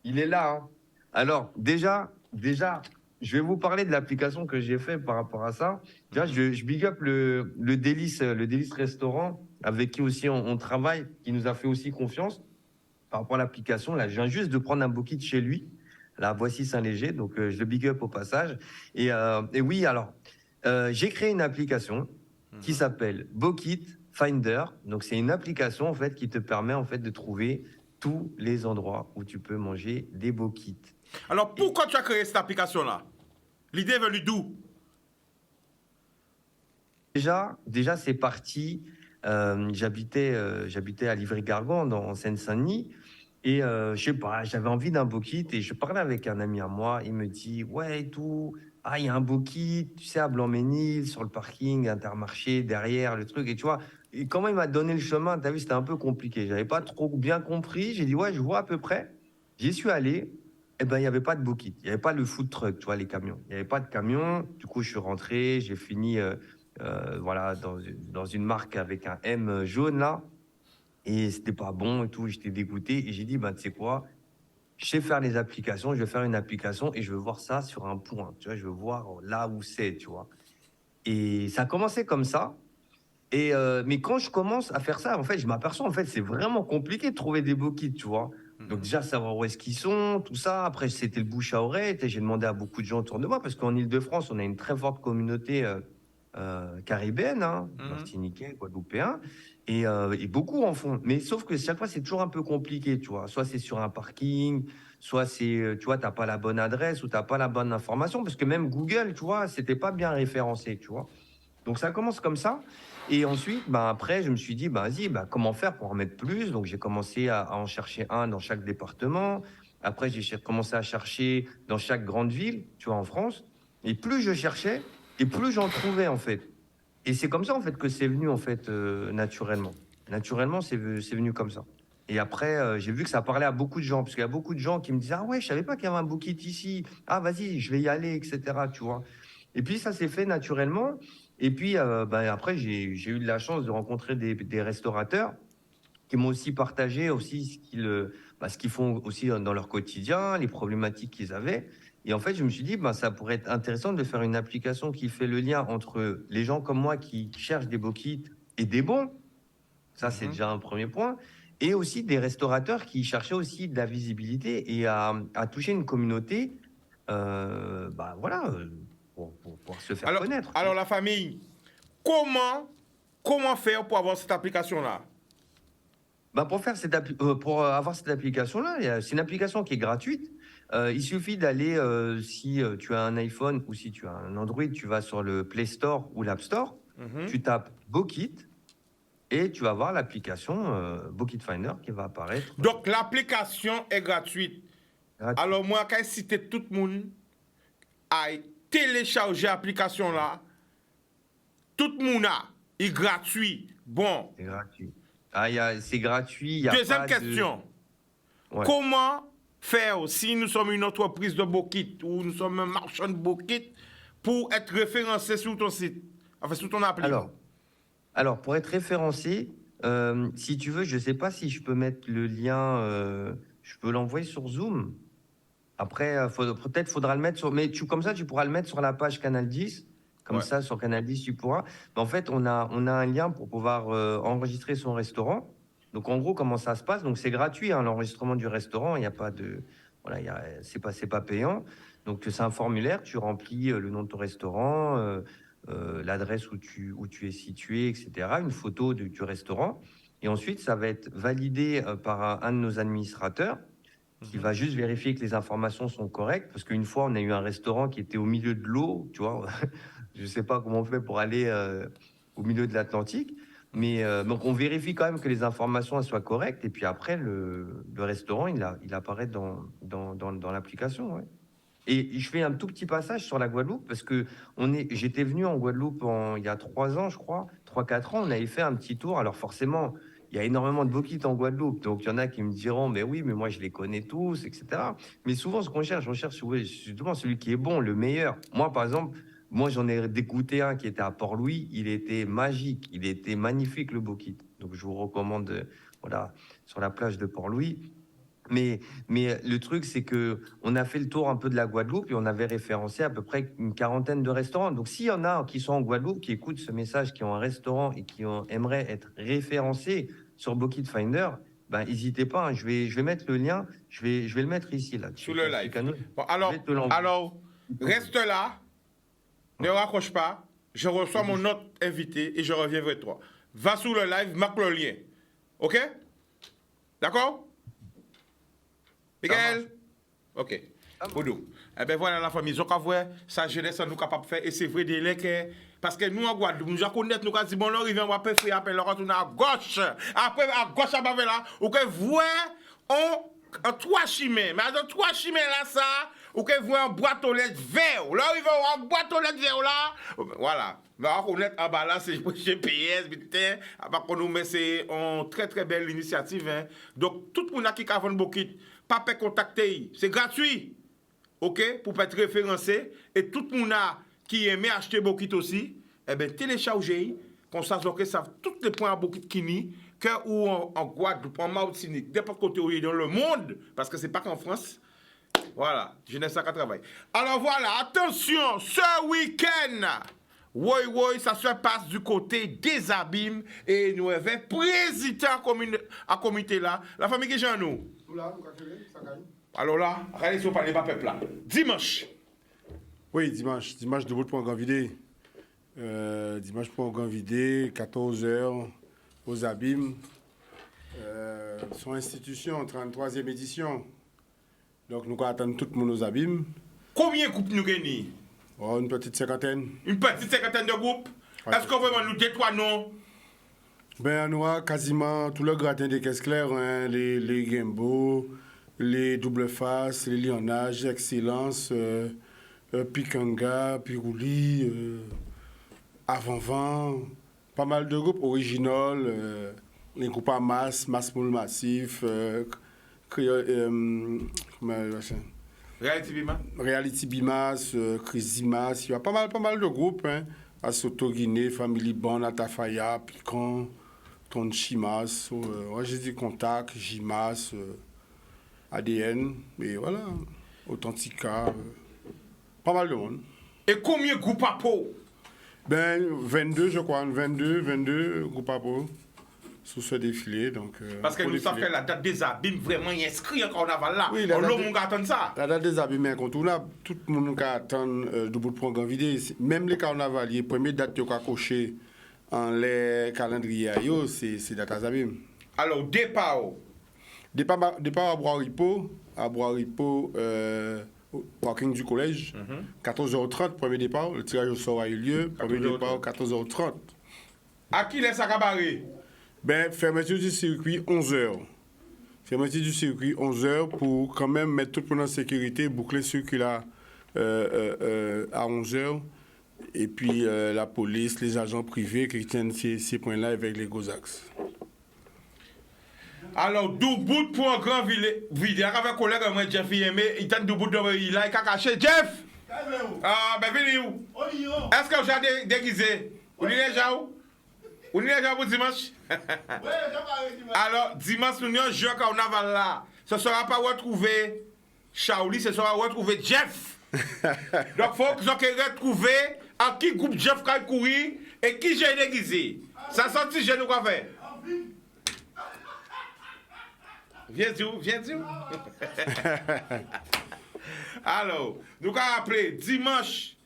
il est là. Hein. Alors, déjà, je vais vous parler de l'application que j'ai fait par rapport à ça. Déjà, je big up le Délice Restaurant, avec qui aussi on travaille, qui nous a fait aussi confiance par rapport à l'application. Là, je viens juste de prendre un booking chez lui. Là, voici Saint-Léger, donc je le big up au passage. Et oui, alors, j'ai créé une application qui s'appelle Bokit Finder. Donc, c'est une application en fait qui te permet en fait de trouver tous les endroits où tu peux manger des bokits. Alors, pourquoi tu as créé cette application-là? L'idée est venue d'où? Déjà c'est parti. J'habitais à Livry-Gargan, en Seine-Saint-Denis. Et je sais pas, j'avais envie d'un bokit et je parlais avec un ami à moi. Il me dit, ouais, et tout. Ah, il y a un bokit, tu sais, à Blanc-Ménil, sur le parking, Intermarché, derrière, le truc. Et tu vois, et comment il m'a donné le chemin, tu as vu, c'était un peu compliqué. J'avais pas trop bien compris. J'ai dit, ouais, je vois à peu près. J'y suis allé. Eh ben, il n'y avait pas de bokit. Il n'y avait pas le food truck, tu vois, les camions. Il n'y avait pas de camion. Du coup, je suis rentré. J'ai fini voilà, dans une marque avec un M jaune, là. Et c'était pas bon et tout. J'étais dégoûté. Et j'ai dit, bah, tu sais quoi, je sais faire les applications. Je vais faire une application et je veux voir ça sur un point. Tu vois, je veux voir là où c'est, tu vois. Et ça a commencé comme ça. Et mais quand je commence à faire ça, en fait, je m'aperçois, en fait, c'est vraiment compliqué de trouver des beaux kits, tu vois. Donc déjà, savoir où est-ce qu'ils sont, tout ça. Après, c'était le bouche à oreille. J'ai demandé à beaucoup de gens autour de moi, parce qu'en Île-de-France, on a une très forte communauté caribéenne, hein, martiniquais, guadeloupéen, et beaucoup en font. Mais sauf que chaque fois, c'est toujours un peu compliqué, tu vois. Soit c'est sur un parking, soit c'est, tu vois, t'as pas la bonne adresse ou t'as pas la bonne information, parce que même Google, tu vois, c'était pas bien référencé, tu vois. Donc ça commence comme ça. Et ensuite, bah, après, je me suis dit, bah, vas-y, bah, comment faire pour en mettre plus? Donc j'ai commencé à en chercher un dans chaque département. Après, commencé à chercher dans chaque grande ville, tu vois, en France. Et plus je cherchais, et plus j'en trouvais, en fait. Et c'est comme ça, en fait, que c'est venu, en fait, naturellement. Naturellement, c'est venu comme ça. Et après, j'ai vu que ça parlait à beaucoup de gens, parce qu'il y a beaucoup de gens qui me disaient, ah ouais, je savais pas qu'il y avait un bouquet ici. Ah, vas-y, je vais y aller, etc. Tu vois. Et puis, ça s'est fait naturellement. Et puis, ben, après, j'ai eu de la chance de rencontrer des restaurateurs qui m'ont aussi partagé aussi ce qu'ils font aussi dans leur quotidien, les problématiques qu'ils avaient. Et en fait, je me suis dit, ça pourrait être intéressant de faire une application qui fait le lien entre les gens comme moi qui cherchent des beaux kits et des bons. Ça, c'est déjà un premier point. Et aussi des restaurateurs qui cherchaient aussi de la visibilité et à toucher une communauté, voilà, pour se faire connaître. Alors, la famille, comment faire pour avoir cette application-là? Pour avoir cette application-là, c'est une application qui est gratuite. Il suffit d'aller, si tu as un iPhone ou si tu as un Android, tu vas sur le Play Store ou l'App Store, tu tapes BoKit et tu vas voir l'application BoKit Finder qui va apparaître. Donc, l'application est gratuite. Alors, moi, quand je cite tout le monde à télécharger l'application-là, tout le monde est gratuit. Bon. C'est gratuit. C'est gratuit. Deuxième question. Ouais. Comment faire si nous sommes une entreprise de BoKit ou nous sommes un marchand de BoKit pour être référencé sur ton site, enfin sur ton appli? Alors, pour être référencé, si tu veux, je ne sais pas si je peux mettre le lien, je peux l'envoyer sur Zoom. Après, peut-être faudra le mettre sur... Mais comme ça, tu pourras le mettre sur la page Canal 10. Comme ça, sur Canal 10, tu pourras. Mais en fait, on a un lien pour pouvoir enregistrer son restaurant. Donc, en gros, comment ça se passe? Donc, c'est gratuit, hein, l'enregistrement du restaurant. Il n'y a pas de... Voilà, c'est pas payant. Donc, c'est un formulaire. Tu remplis le nom de ton restaurant, l'adresse où tu es situé, etc. Une photo du restaurant. Et ensuite, ça va être validé par un de nos administrateurs qui va juste vérifier que les informations sont correctes. Parce qu'une fois, on a eu un restaurant qui était au milieu de l'eau, tu vois. Je ne sais pas comment on fait pour aller au milieu de l'Atlantique. Mais donc, on vérifie quand même que les informations soient correctes. Et puis après, le restaurant, il apparaît dans l'application. Ouais. Et je fais un tout petit passage sur la Guadeloupe parce que j'étais venu en Guadeloupe il y a 3 ans, je crois. 3-4 ans, on avait fait un petit tour. Alors forcément, il y a énormément de BoKit en Guadeloupe. Donc, il y en a qui me diront, mais oui, mais moi, je les connais tous, etc. Mais souvent, ce qu'on cherche, on cherche justement celui qui est bon, le meilleur. Moi, par exemple, j'en ai dégoûté un qui était à Port-Louis. Il était magique. Il était magnifique, le BoKit. Donc, je vous recommande, voilà, sur la plage de Port-Louis. Mais le truc, c'est que on a fait le tour un peu de la Guadeloupe et on avait référencé à peu près une 40aine de restaurants. Donc, s'il y en a qui sont en Guadeloupe, qui écoutent ce message, qui ont un restaurant et qui aimeraient être référencés sur BoKit Finder, n'hésitez pas. Hein, je vais mettre le lien. Je vais le mettre ici là. Sous le live. Bon, alors, reste là. Ne raccroche pas. Je reçois mon autre invité et je reviens vers toi. Va sous le live, marque le lien. OK? D'accord? Miguel? OK. Boudou. Eh bien, voilà la famille. Donc, voir sa jeunesse, nous capable de faire. Et c'est vrai, parce que nous, en Guadeloupe, nous connaissons, nous avons dit, bon, là, il vient, on va faire free appel, on retourne à gauche. Après, à gauche, à bas, là, ou que vous, en 3 chimères. Mais dans 3 chimères, là, ça, ou que vous, en boîte aux lettres vert. Là, il va en boîte aux lettres vert, là. Voilà. Mais on reconnaît, en bas, là, c'est GPS, putain. Après, qu'on nous met, c'est une très, très belle initiative, hein. Donc, tout le monde qui a un BoKit, pas peut contacter, c'est gratuit. OK, pour être référencé. Et tout le monde qui aime acheter BoKit aussi, eh bien, téléchargez, comme ça, vous savez tous les points à BoKit qui n'y, que ou en Guadeloupe, en Martinique, n'importe côté où il est dans le monde, parce que c'est pas qu'en France. Voilà, je n'ai ça qu'à travailler. Alors voilà, attention, ce week-end, oui, ça se passe du côté des Abîmes, et nous avons président à comité là, la famille qui est chez nous. Alors là, regardez si on parle pas peuple là. Dimanche. Oui, dimanche debout pour un grand vidé. Dimanche pour un grand vidé, 14h aux Abîmes. Son institution, 33e édition. Donc nous attendons tout le monde aux Abîmes. Combien de groupes nous gagnons? Oh, une petite cinquantaine. Une petite cinquantaine de groupes? Ouais. Est-ce qu'on peut nous dire 3 noms? Ben, nous avons quasiment tout le gratin des caisses claires, hein, les Gimbo, les double faces, les Lionnages, Excellence, Pikanga, Pirouli, Avant-Vent, pas mal de groupes originaux, les groupes à masse Moule Massif, Reality Bimas, Crisimas, il y a pas mal de groupes, hein, Asoto Guinée, Family Bond, Atafaya, Piquant, ton Chimas, moi j'ai dit Contact, Jimas, ADN, et voilà, Authentica, pas mal de monde. Et combien de groupes à peau? Ben, 22, je crois, 22 groupes à peau sur ce défilé. Donc, Parce que pour nous savons défiler. que la date des abîmes vraiment inscrit en carnaval là. Oui, la On date l'a attendre ça. La date des abîmes est incontournable. Tout le monde qui attend du bout de programme vidé. Même les carnavaliers, première date qui a coché en les calendriers, c'est date des abîmes. Alors, départ. Départ à Bois-Ripo, au parking du collège, 14h30, premier départ. Le tirage au sort a eu lieu, premier 14h30. départ, 14h30. À qui laisse à cabaret? Ben, fermeture du circuit, 11h. Fermeture du circuit, 11h, pour quand même mettre tout le monde en sécurité, boucler le circuit là à 11h. Et puis la police, les agents privés qui tiennent ces points-là avec les gros axes. Alors, du bout pour un grand vidéo avec un collègue, moi, Jeff Yemé, il tente du bout de il a caché. Jeff! Ah, ben, venez où? Est-ce que vous avez déguisé? Vous êtes déjà où? Vous êtes déjà pour dimanche? Alors, dimanche, nous avons un jeu carnaval là. Ce ne sera pas retrouvé Shaoli, ce sera retrouvé Jeff. Donc, il faut que vous retrouver à qui groupe Jeff qui a couru et qui j'ai déguisé. Ça sorti, je nous quoi faire? Viens dire. Alors, nous allons appeler dimanche.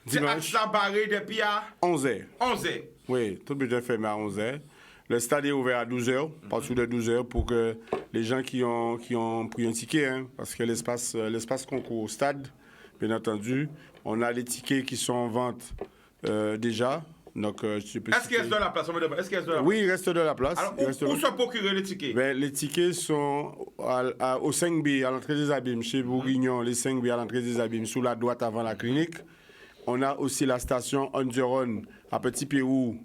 Dimanche. C'est barré depuis à 11h. 11h. Oui, tout le budget est fermé à 11h. Le stade est ouvert à 12h, à partir de 12h, pour que les gens qui ont pris un ticket, hein, parce que l'espace concours au stade, bien entendu, on a les tickets qui sont en vente déjà. Donc, Est-ce qu'il reste de la place? Est-ce qu'il reste de la place? Oui, il reste de la place. Alors, Il reste de où la- se procurer les tickets? Ben, les tickets sont au 5B, à l'entrée des Abîmes, chez Bourguignon, les 5B à l'entrée des Abîmes, sous la droite avant la clinique. On a aussi la station Onduron à Petit Pérou,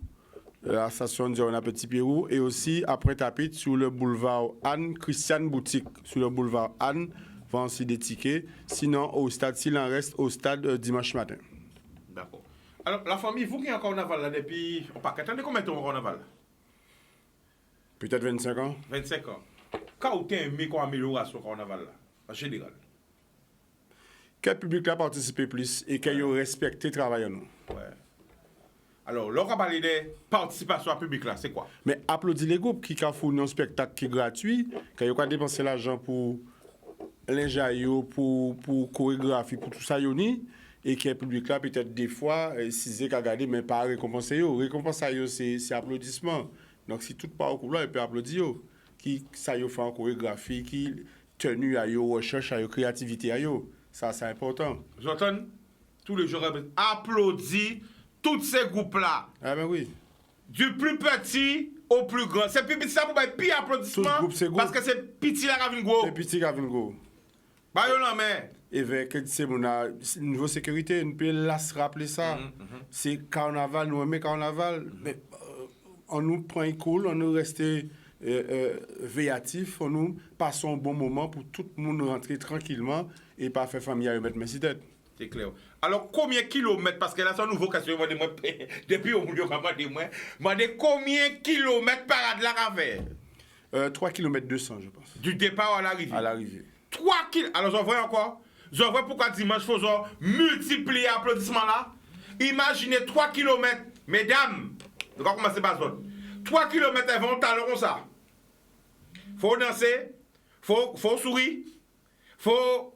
la station Onduron à Petit Pérou, et aussi après Tapit sur le boulevard Anne, Christiane Boutique, sur le boulevard Anne, vend aussi des tickets. Sinon, au stade, s'il en reste, au stade dimanche matin. D'accord. Alors, la famille, vous qui êtes en carnaval là depuis. Attendez combien de temps au carnaval? Peut-être 25 ans. 25 ans. Quand vous avez aimé qu'on amélioration au carnaval là, en général? Quel public a participé plus et qu'il a respecté le travail à nous. Ouais. Alors, là, on va parler de participation à public là, c'est quoi? Mais applaudis les groupes qui ont fourni un spectacle qui est gratuit, qui ont dépensé l'argent pour l'ingénieur, pour chorégraphie, pour tout ça, et qui est public là, peut-être des fois, si c'est qu'à regarder, mais pas récompenser. Récompenser, c'est applaudissement. Donc, si tout parcours là, il peut applaudir. Qui ça fait en chorégraphie, qui tenu à yo, recherche à yo, créativité à yo. Ça, c'est important. J'entends tous les jours applaudis tous ces groupes-là. Ah ben oui. Du plus petit au plus grand. C'est plus petit, ça pour faire pire applaudissement. Tout le groupe, c'est groupe. Parce que c'est petit là, Ravine Gros. C'est petit Gavingo. Bah, yo, non, mais. Avec niveau sécurité, nous pouvons se rappeler ça. C'est carnaval, nous aimons carnaval. Mais on nous prend cool, on nous reste véatif, on nous passe un bon moment pour tout le monde rentrer tranquillement et pas faire famille à mettre mes têtes. C'est clair. Alors, combien de kilomètres? Parce que là, c'est une nouvelle question. Depuis au bout de moi, combien de kilomètres par de la ravère? 3 km 200, je pense, Du départ à l'arrivée. à l'arrivée. 3 kilomètres. Alors, j'en vois encore. J'en vois pourquoi dimanche, il faut genre multiplier l'applaudissement là. Imaginez 3 km. Mesdames, on va commencer par ça. 3 km elles vont talon comme ça. Faut danser, faut sourire, faut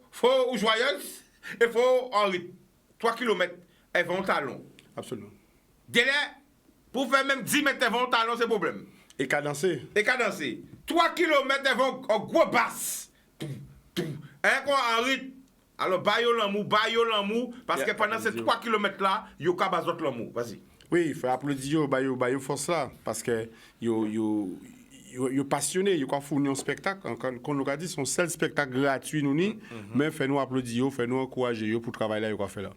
joyeuse et faut en rythme. 3 km elles vont talon. Absolument. Délai, pour faire même 10 mètres elles vont talon, c'est problème. Et cadencé. Et cadencé. 3 km elles vont en gros basse. Un quoi en rythme. Alors, bayo l'amour, parce que pendant ces 3 km là, yo kabazot l'amour. Vas-y. Oui, il faut applaudir yo force là, parce que yo passionné, yo a fourni un spectacle, qu'on nous a dit son seul spectacle gratuit nous ni, mais fait-nous applaudir, fait-nous encourager pour le travail là yo fait là.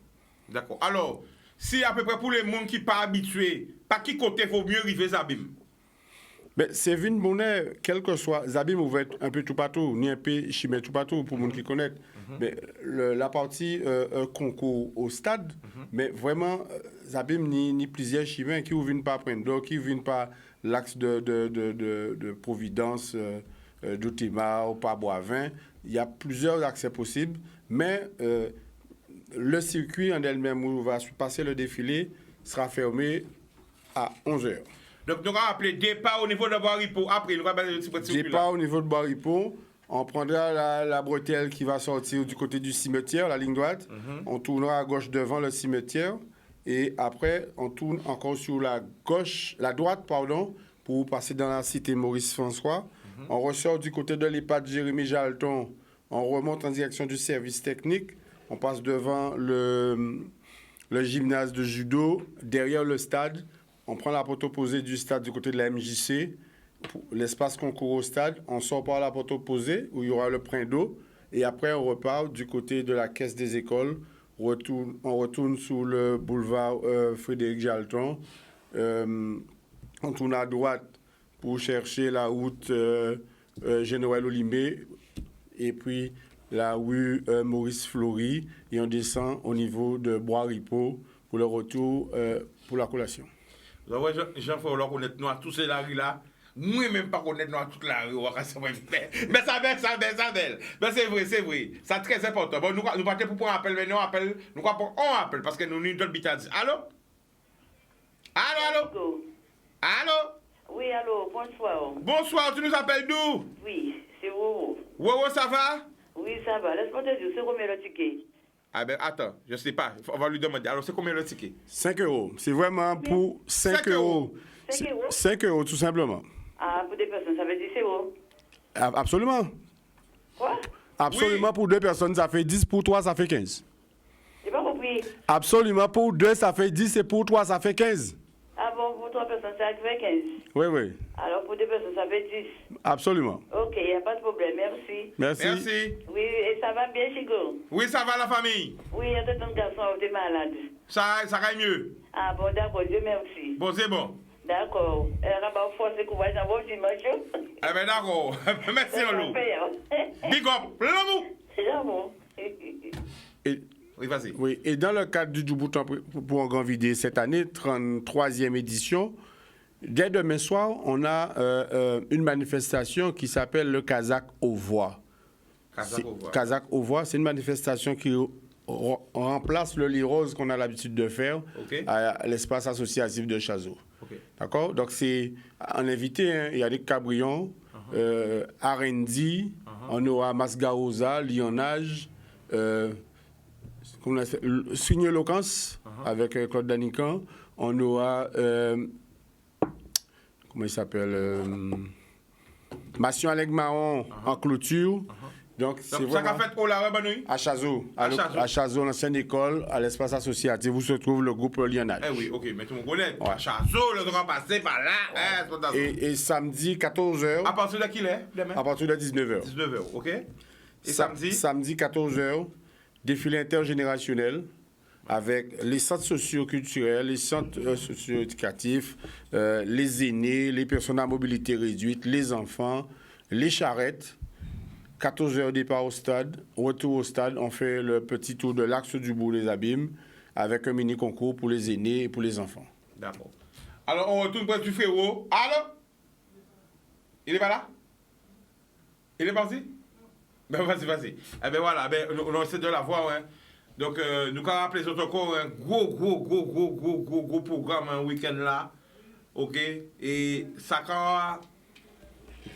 D'accord. Alors, si à peu près pour les gens qui ne sont pas habitués, par qui côté vaut mieux arriver Zabim? Mais c'est une bonne, quel que soit, Zabim ouvert un peu tout partout, ni un peu chimé tout partout pour les gens qui connaissent. Mais la partie concours au stade, mais vraiment, Zabim ni plusieurs chimés qui ne viennent pas prendre, donc qui ne viennent pas l'axe de Providence, d'Outima, au Pas-Boivin. Il y a plusieurs accès possibles, mais le circuit en elle-même où va se passer le défilé sera fermé à 11h. Donc, nous allons appeler départ au niveau de Boiripo. Après, nous allons appeler le circuit. Départ au niveau de Boiripo. On prendra la bretelle qui va sortir du côté du cimetière, la ligne droite. On tournera à gauche devant le cimetière. Et après, on tourne encore sur la droite, pour passer dans la cité Maurice-François. On ressort du côté de l'EHPAD Jérémy Jalton. On remonte en direction du service technique. On passe devant le gymnase de judo, derrière le stade. On prend la porte opposée du stade du côté de la MJC. L'espace concours au stade, on sort par la porte opposée où il y aura le point d'eau. Et après, on repart du côté de la caisse des écoles. On retourne sur le boulevard Frédéric Jalton. On tourne à droite pour chercher la route Général Olimé et puis la rue Maurice Fleury. Et on descend au niveau de Boiripo pour le retour pour la collation. Jean-François, on connaît nous à tous ces là. Moi-même pas connaître nous à toute la rue. Mais ça belle. Mais c'est vrai. C'est très important. Bon, nous partons pour prendre un appel, mais nous appel. Nous croyons on appelle parce que nous nous donne bitadis. Allô? Allô? Oui, allô, bonsoir. Bonsoir, tu nous appelles d'où? Oui, c'est vous. Wowo, ça va? Oui, ça va. Laisse-moi te dire, c'est combien le ticket? Ah ben, attends, je sais pas. On va lui demander. Alors, c'est combien le ticket? 5 €. C'est vraiment pour 5 €. 5 €? 5 €, tout simplement. Ah, pour des personnes, ça fait 10 €. Absolument. Quoi? Absolument, Oui. pour 2 personnes, ça fait 10. Pour 3, ça fait 15. J'ai pas compris. Absolument, pour 2, ça fait 10. Et pour 3, ça fait 15. Ah bon, pour 3 personnes, ça fait 15. Oui. Alors, pour 2 personnes, ça fait 10. Absolument. Ok, il n'y a pas de problème, merci. Merci. Oui, et ça va bien, Chico? Oui, ça va la famille? Oui, il y a tout un garçon qui est malade. Ça va mieux? Ah bon, d'accord, Dieu merci. Bon, c'est bon. D'accord. Elle va pas forcer courage dans vos dimanches. Eh ben d'accord. Merci, Olo. Big up, l'amour. L'amour. Et, Oui, vas-y. oui, et dans le cadre du Djibouti pour un grand vidé cette année, 33e édition, dès demain soir, on a une manifestation qui s'appelle le Kazakh aux voix. Kazakh aux voix, c'est une manifestation qui remplace le lit rose qu'on a l'habitude de faire à l'espace associatif de Chazo. D'accord? Donc, c'est en invité, hein, il y a des Cabrions, Arendi, on aura Masgarosa, Lyonnage, Signe Locance avec Claude Danican, on aura, comment il s'appelle, Massion Alec Mahon en clôture. Donc, c'est ça qu'a fait pour la Rabanouille? À Chazo, à Chazo, l'ancienne école, à l'espace associatif, où se trouve le groupe Lyonnage. Eh oui, ok, mais tout le monde connaît. À Chazo, le droit passé par là. Et samedi, 14h. À partir de qui est demain? À partir de 19h. 19h, ok. Et samedi? Samedi, 14h, défilé intergénérationnel avec les centres socio-culturels, les centres socio-éducatifs, les aînés, les personnes à mobilité réduite, les enfants, les charrettes. 14h départ au stade, retour au stade, on fait le petit tour de l'axe du bout des Abîmes avec un mini concours pour les aînés et pour les enfants. D'accord. Alors on retourne près du frérot. Allô? Il est pas là? Il est parti? Ben vas-y. Eh ben voilà, ben, on essaie de la voir. Hein. Donc nous allons rappeler sur encore un gros programme un week-end là. Ok? Et ça quand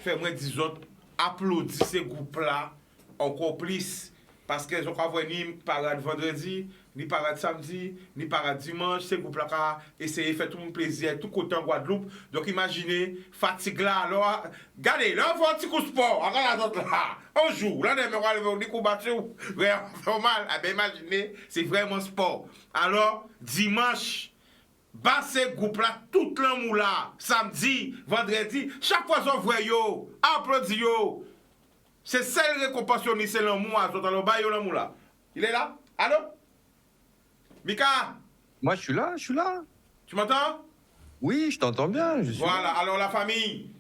fait moins 10 autres. Applaudis ces groupes-là encore plus parce qu'ils ont pas ni parade vendredi, ni parade samedi, ni parade dimanche. Ces groupes-là ont essayé de faire tout le monde plaisir, tout côté en Guadeloupe. Donc imaginez, fatigue là, alors, regardez, là on fait un petit coup de sport, regarde la autre là, on joue, là on va lever, on dit qu'on bat tout, vraiment mal, eh bien imaginez, c'est vraiment sport. Alors, dimanche, bas ces groupes-là, tout l'amour là, samedi, vendredi, chaque fois qu'on voit yo, applaudit yo. C'est celle récompense, c'est l'amour, alors bah yo l'amour là. Il est là? Allô? Mika? Moi, je suis là. Tu m'entends? Oui, je t'entends bien. Voilà, alors la famille,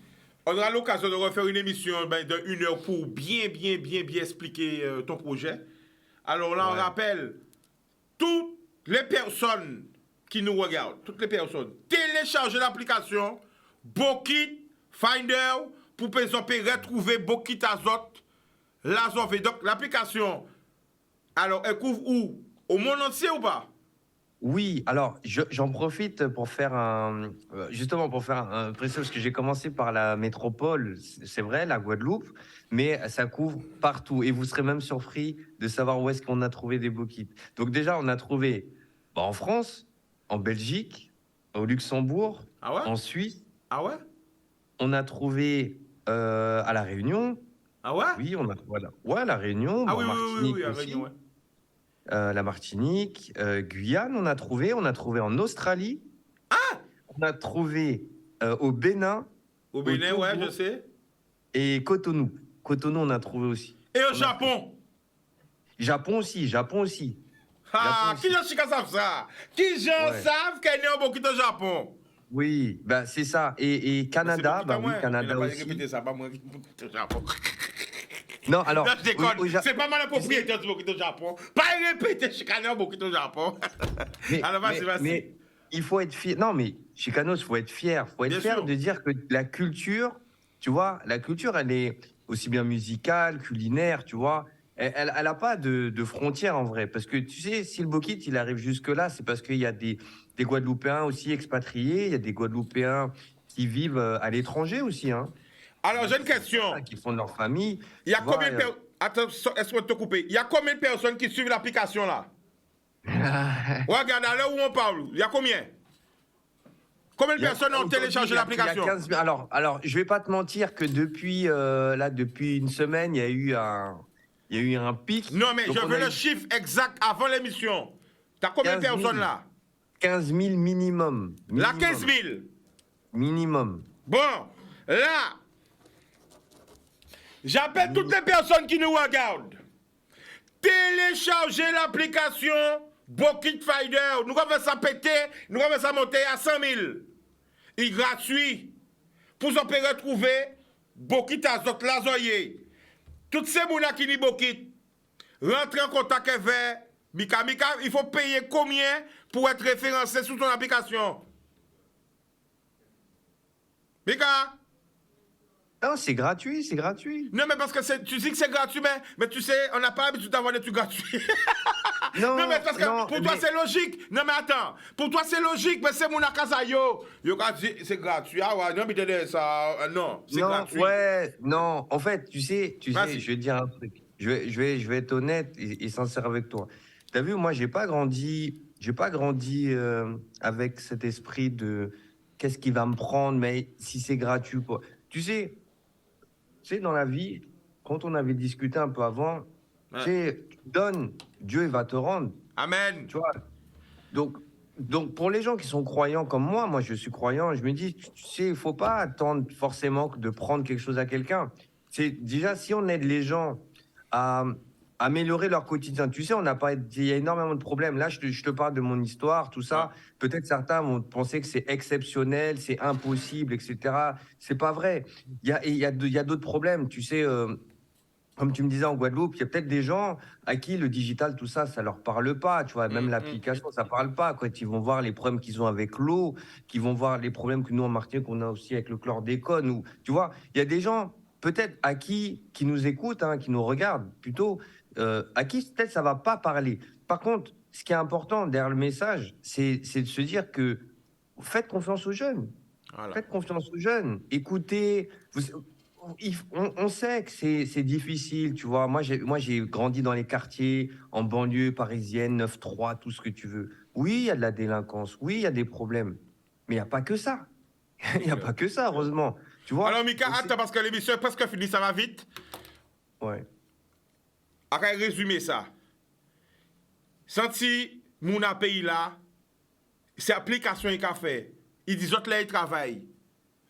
on aura l'occasion de refaire une émission de 1 heure pour bien expliquer ton projet. Alors là, on rappelle, toutes les personnes qui nous regardent, toutes les personnes, téléchargez l'application Bokit Finder pour retrouver Bokit Azote, l'azote. Donc l'application, alors elle couvre où? Au monde entier ou pas? Oui, alors j'en profite pour faire justement pour faire un précision, parce que j'ai commencé par la métropole, c'est vrai, la Guadeloupe, mais ça couvre partout. Et vous serez même surpris de savoir où est-ce qu'on a trouvé des Bokits. Donc déjà, on a trouvé en France, en Belgique, au Luxembourg, Ah ouais? en Suisse. Ah ouais? On a trouvé à La Réunion. Ah ouais? Oui, on a voilà. Ouais, La Réunion, Ah bon, oui, Martinique à aussi. Réunion, ouais. La Martinique, Guyane, on a trouvé en Australie. On a trouvé au Bénin, Au Bénin, Togo ouais, je sais. et Cotonou. Cotonou, on a trouvé aussi. Et au On a Japon? Japon aussi, Japon aussi. Ah, Japon qui aussi. j'en sais savent ça? Qui j'en Ouais. savent qu'il y a un Bokit au Japon? Oui, bah c'est ça. Et Canada, C'est bah Bokit à oui, moi. Canada Il n'a pas aussi. répété ça, pas moi qui Bokit au Japon. Non, alors. Non, je déconne. au Ja- C'est pas mal le propriétaire du Bokit au Japon. Pas répéter chicaner Bokit au Japon. Alors vas-y. mais il faut être fier. Non, mais Chicanos, il faut être fier. Il faut être Bien fier sûr. de dire que la culture, tu vois, la culture, elle est aussi bien musicale, culinaire, tu vois. Elle n'a pas de frontières en vrai. Parce que tu sais, si le Bokit, il arrive jusque-là, c'est parce qu'il y a des Guadeloupéens aussi expatriés, il y a des Guadeloupéens qui vivent à l'étranger aussi, hein, Alors j'ai une question. qui font de leur famille. Il y a tu vois, combien de personnes. Attends, est-ce que te couper? Il y a combien de personnes qui suivent l'application là? Ouais, regarde, à l'heure où on parle, il y a combien? Combien de personnes ont téléchargé l'application? Il y a 15 000. Alors, je vais pas te mentir que depuis une semaine, il y a eu un pic. Non, mais Donc, je on veux a le eu chiffre exact avant l'émission. T'as combien de 15 000. personnes là? 15 000 minimum. La Minimum. 15 000. Minimum. Bon, là, j'appelle toutes les personnes qui nous regardent. Téléchargez l'application Bokit Finder. Nous allons faire ça péter, nous allons faire ça monter à 100 000. Il est gratuit. Pour vous pouvez retrouver Bokit Azote Lazoye. Toutes ces gens qui disent Bokit, rentrez en contact avec Mika. Mika, il faut payer combien pour être référencé sur ton application? Mika? Non, c'est gratuit, c'est gratuit. Non, mais parce que tu dis que c'est gratuit, mais tu sais, on n'a pas l'habitude d'avoir des trucs gratuits. Non, mais parce que non, pour toi, mais- c'est logique. Non, mais attends. Pour toi, c'est logique, mais c'est mon akasayo. Yo, c'est gratuit. Ah ouais, non, mais t'es ça. Non, c'est Non, gratuit. ouais, non. En fait, tu sais, Vas-y. je vais te dire un truc. Je vais être honnête et sincère avec toi. T'as vu, moi, j'ai pas grandi avec cet esprit de qu'est-ce qui va me prendre, mais si c'est gratuit ou pas. Tu sais, dans la vie, quand on avait discuté un peu avant, Ouais. tu sais, tu donnes, Dieu il va te rendre. Amen. Tu vois. Donc, pour les gens qui sont croyants comme moi je suis croyant, je me dis, tu sais, il faut pas attendre forcément de prendre quelque chose à quelqu'un. C'est déjà, si on aide les gens à améliorer leur quotidien, tu sais, il y a énormément de problèmes. Là, je te parle de mon histoire, tout ça. Peut-être certains vont penser que c'est exceptionnel, c'est impossible, etc. C'est pas vrai. Il y a d'autres problèmes, tu sais. Comme tu me disais en Guadeloupe, il y a peut-être des gens à qui le digital, tout ça, ça leur parle pas, tu vois. Même l'application, ça parle pas. Quand ils vont voir les problèmes qu'ils ont avec l'eau, qu'ils vont voir les problèmes que nous en Martinique, qu'on a aussi avec le chlordécone, ou tu vois, il y a des gens peut-être qui nous écoutent, hein, qui nous regardent plutôt, à qui peut-être ça va pas parler. Par contre, ce qui est important derrière le message, c'est de se dire que faites confiance aux jeunes. Voilà. Faites confiance aux jeunes. Écoutez. On sait que c'est difficile, tu vois. Moi, j'ai grandi dans les quartiers, en banlieue parisienne, 9-3, tout ce que tu veux. Oui, il y a de la délinquance. Oui, il y a des problèmes. Mais il n'y a pas que ça. Il n'y a pas que ça, heureusement. Tu vois. Alors, Mika, attends, parce que l'émission est presque finie, ça va vite. Ouais. À résumer ça. Senti, mon pays là, c'est application qu'il a fait. Ils disent autres là, ils travaillent.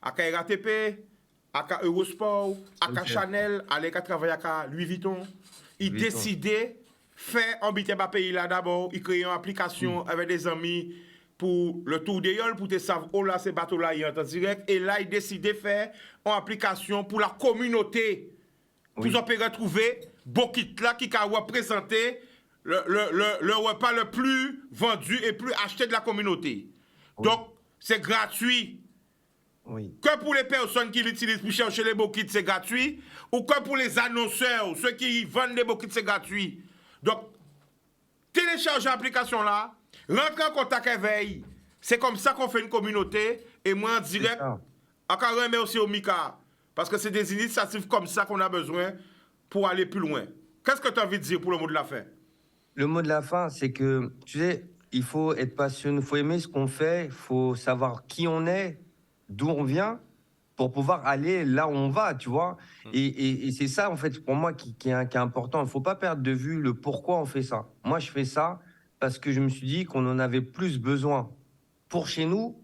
À RATP, à Eurosport, à Chanel, à l'école travaille à Louis Vuitton. Ils décidaient faire habiter ma pays là d'abord. Ils créent une application avec des amis pour le tour des yoles, pour te savoir, oh là, ces bateaux là, ils sont en direct. Et là, ils décidaient faire une application pour la communauté. Pour qu'on puisse retrouver Bokit là qui a représenté le repas le plus vendu et plus acheté de la communauté. Donc, c'est gratuit. Oui. Que pour les personnes qui l'utilisent pour chercher les bokits, c'est gratuit. Ou que pour les annonceurs, ceux qui vendent des bokits, c'est gratuit. Donc, téléchargez l'application là, rentrez en contact avec. C'est comme ça qu'on fait une communauté. Et moi, en direct, encore remercier au Mika. Parce que c'est des initiatives comme ça qu'on a besoin pour aller plus loin. Qu'est-ce que tu as envie de dire pour le mot de la fin? Le mot de la fin, c'est que, tu sais, il faut être passionné, il faut aimer ce qu'on fait, il faut savoir qui on est, d'où on vient, pour pouvoir aller là où on va, tu vois. Et c'est ça, en fait, pour moi, qui est important. Il ne faut pas perdre de vue le pourquoi on fait ça. Moi, je fais ça parce que je me suis dit qu'on en avait plus besoin pour chez nous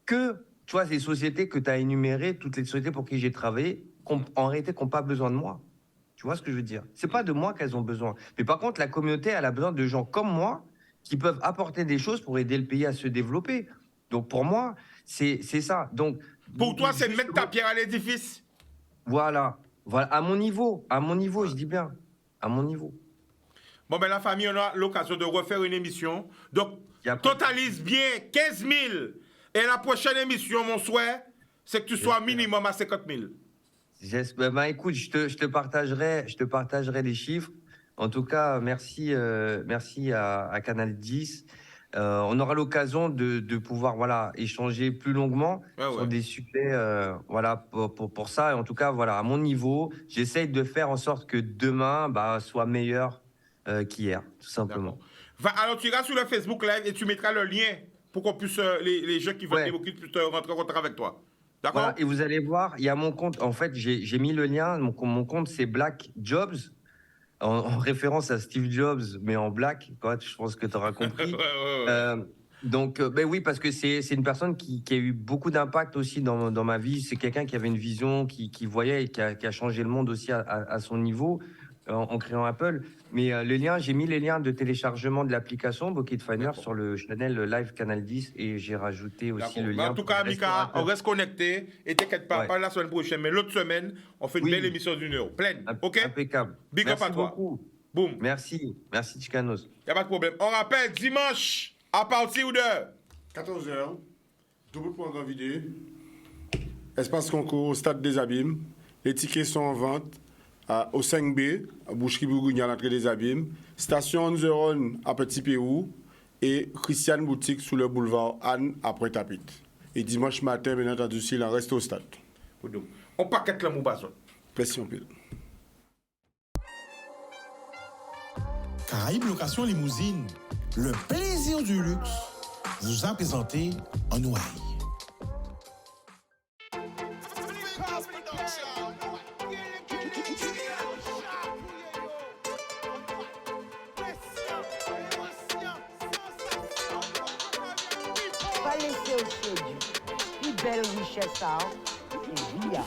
que, tu vois, ces sociétés que tu as énumérées, toutes les sociétés pour qui j'ai travaillé, en réalité, qui n'ont pas besoin de moi. Tu vois ce que je veux dire? C'est pas de moi qu'elles ont besoin. Mais par contre, la communauté, elle a besoin de gens comme moi qui peuvent apporter des choses pour aider le pays à se développer. Donc, pour moi, c'est ça. Donc, pour toi, c'est mettre ta pierre à l'édifice. Voilà. À mon niveau, je dis bien. À mon niveau. Bon, ben la famille, on a l'occasion de refaire une émission. Donc, totalise bien 15 000. Et la prochaine émission, mon souhait, c'est que tu sois minimum à 50 000. J'espère. Ben, écoute, je te partagerai les chiffres. En tout cas, merci à Canal 10. On aura l'occasion de pouvoir échanger plus longuement sur des sujets pour ça. Et en tout cas, à mon niveau, j'essaye de faire en sorte que demain soit meilleur qu'hier, tout simplement. Alors, tu iras sur le Facebook Live et tu mettras le lien pour qu'on puisse, les gens qui veulent évoquer puissent rentrer en contact avec toi. D'accord? Voilà, et vous allez voir, il y a mon compte. En fait, j'ai mis le lien. Mon compte, c'est Black Jobs. En référence à Steve Jobs, mais en black, quoi, je pense que tu auras compris. Donc, oui, parce que c'est une personne qui a eu beaucoup d'impact aussi dans ma vie. C'est quelqu'un qui avait une vision, qui voyait et qui a changé le monde aussi à son niveau en créant Apple. Mais j'ai mis les liens de téléchargement de l'application Bucket Finder sur le channel Live Canal 10 et j'ai rajouté aussi le lien. En tout cas, Mika, on reste connecté et t'inquiète pas la semaine prochaine, mais l'autre semaine, on fait une belle émission d'une heure, pleine. OK? Impeccable. Big up à toi. Beaucoup. Boum. Merci Chicanos. Il n'y a pas de problème. On rappelle, dimanche, à partir de 14h, double point grand vidéo, espace concours au Stade des Abîmes. Les tickets sont en vente au 5B, à Boucherie-Bourgogne, à l'entrée des Abîmes. Station On the Run à Petit Pérou et Christian Boutique sous le boulevard Anne à Pointe-à-Pitre. Et dimanche matin, bien entendu, s'il en reste au stade. On paquette le Moubazon. Pression pile. Caraïbes Location Limousine, le plaisir du luxe, vous a présenté en Ouaille. Pas laisser au séduit. Plus belle richesse, et via.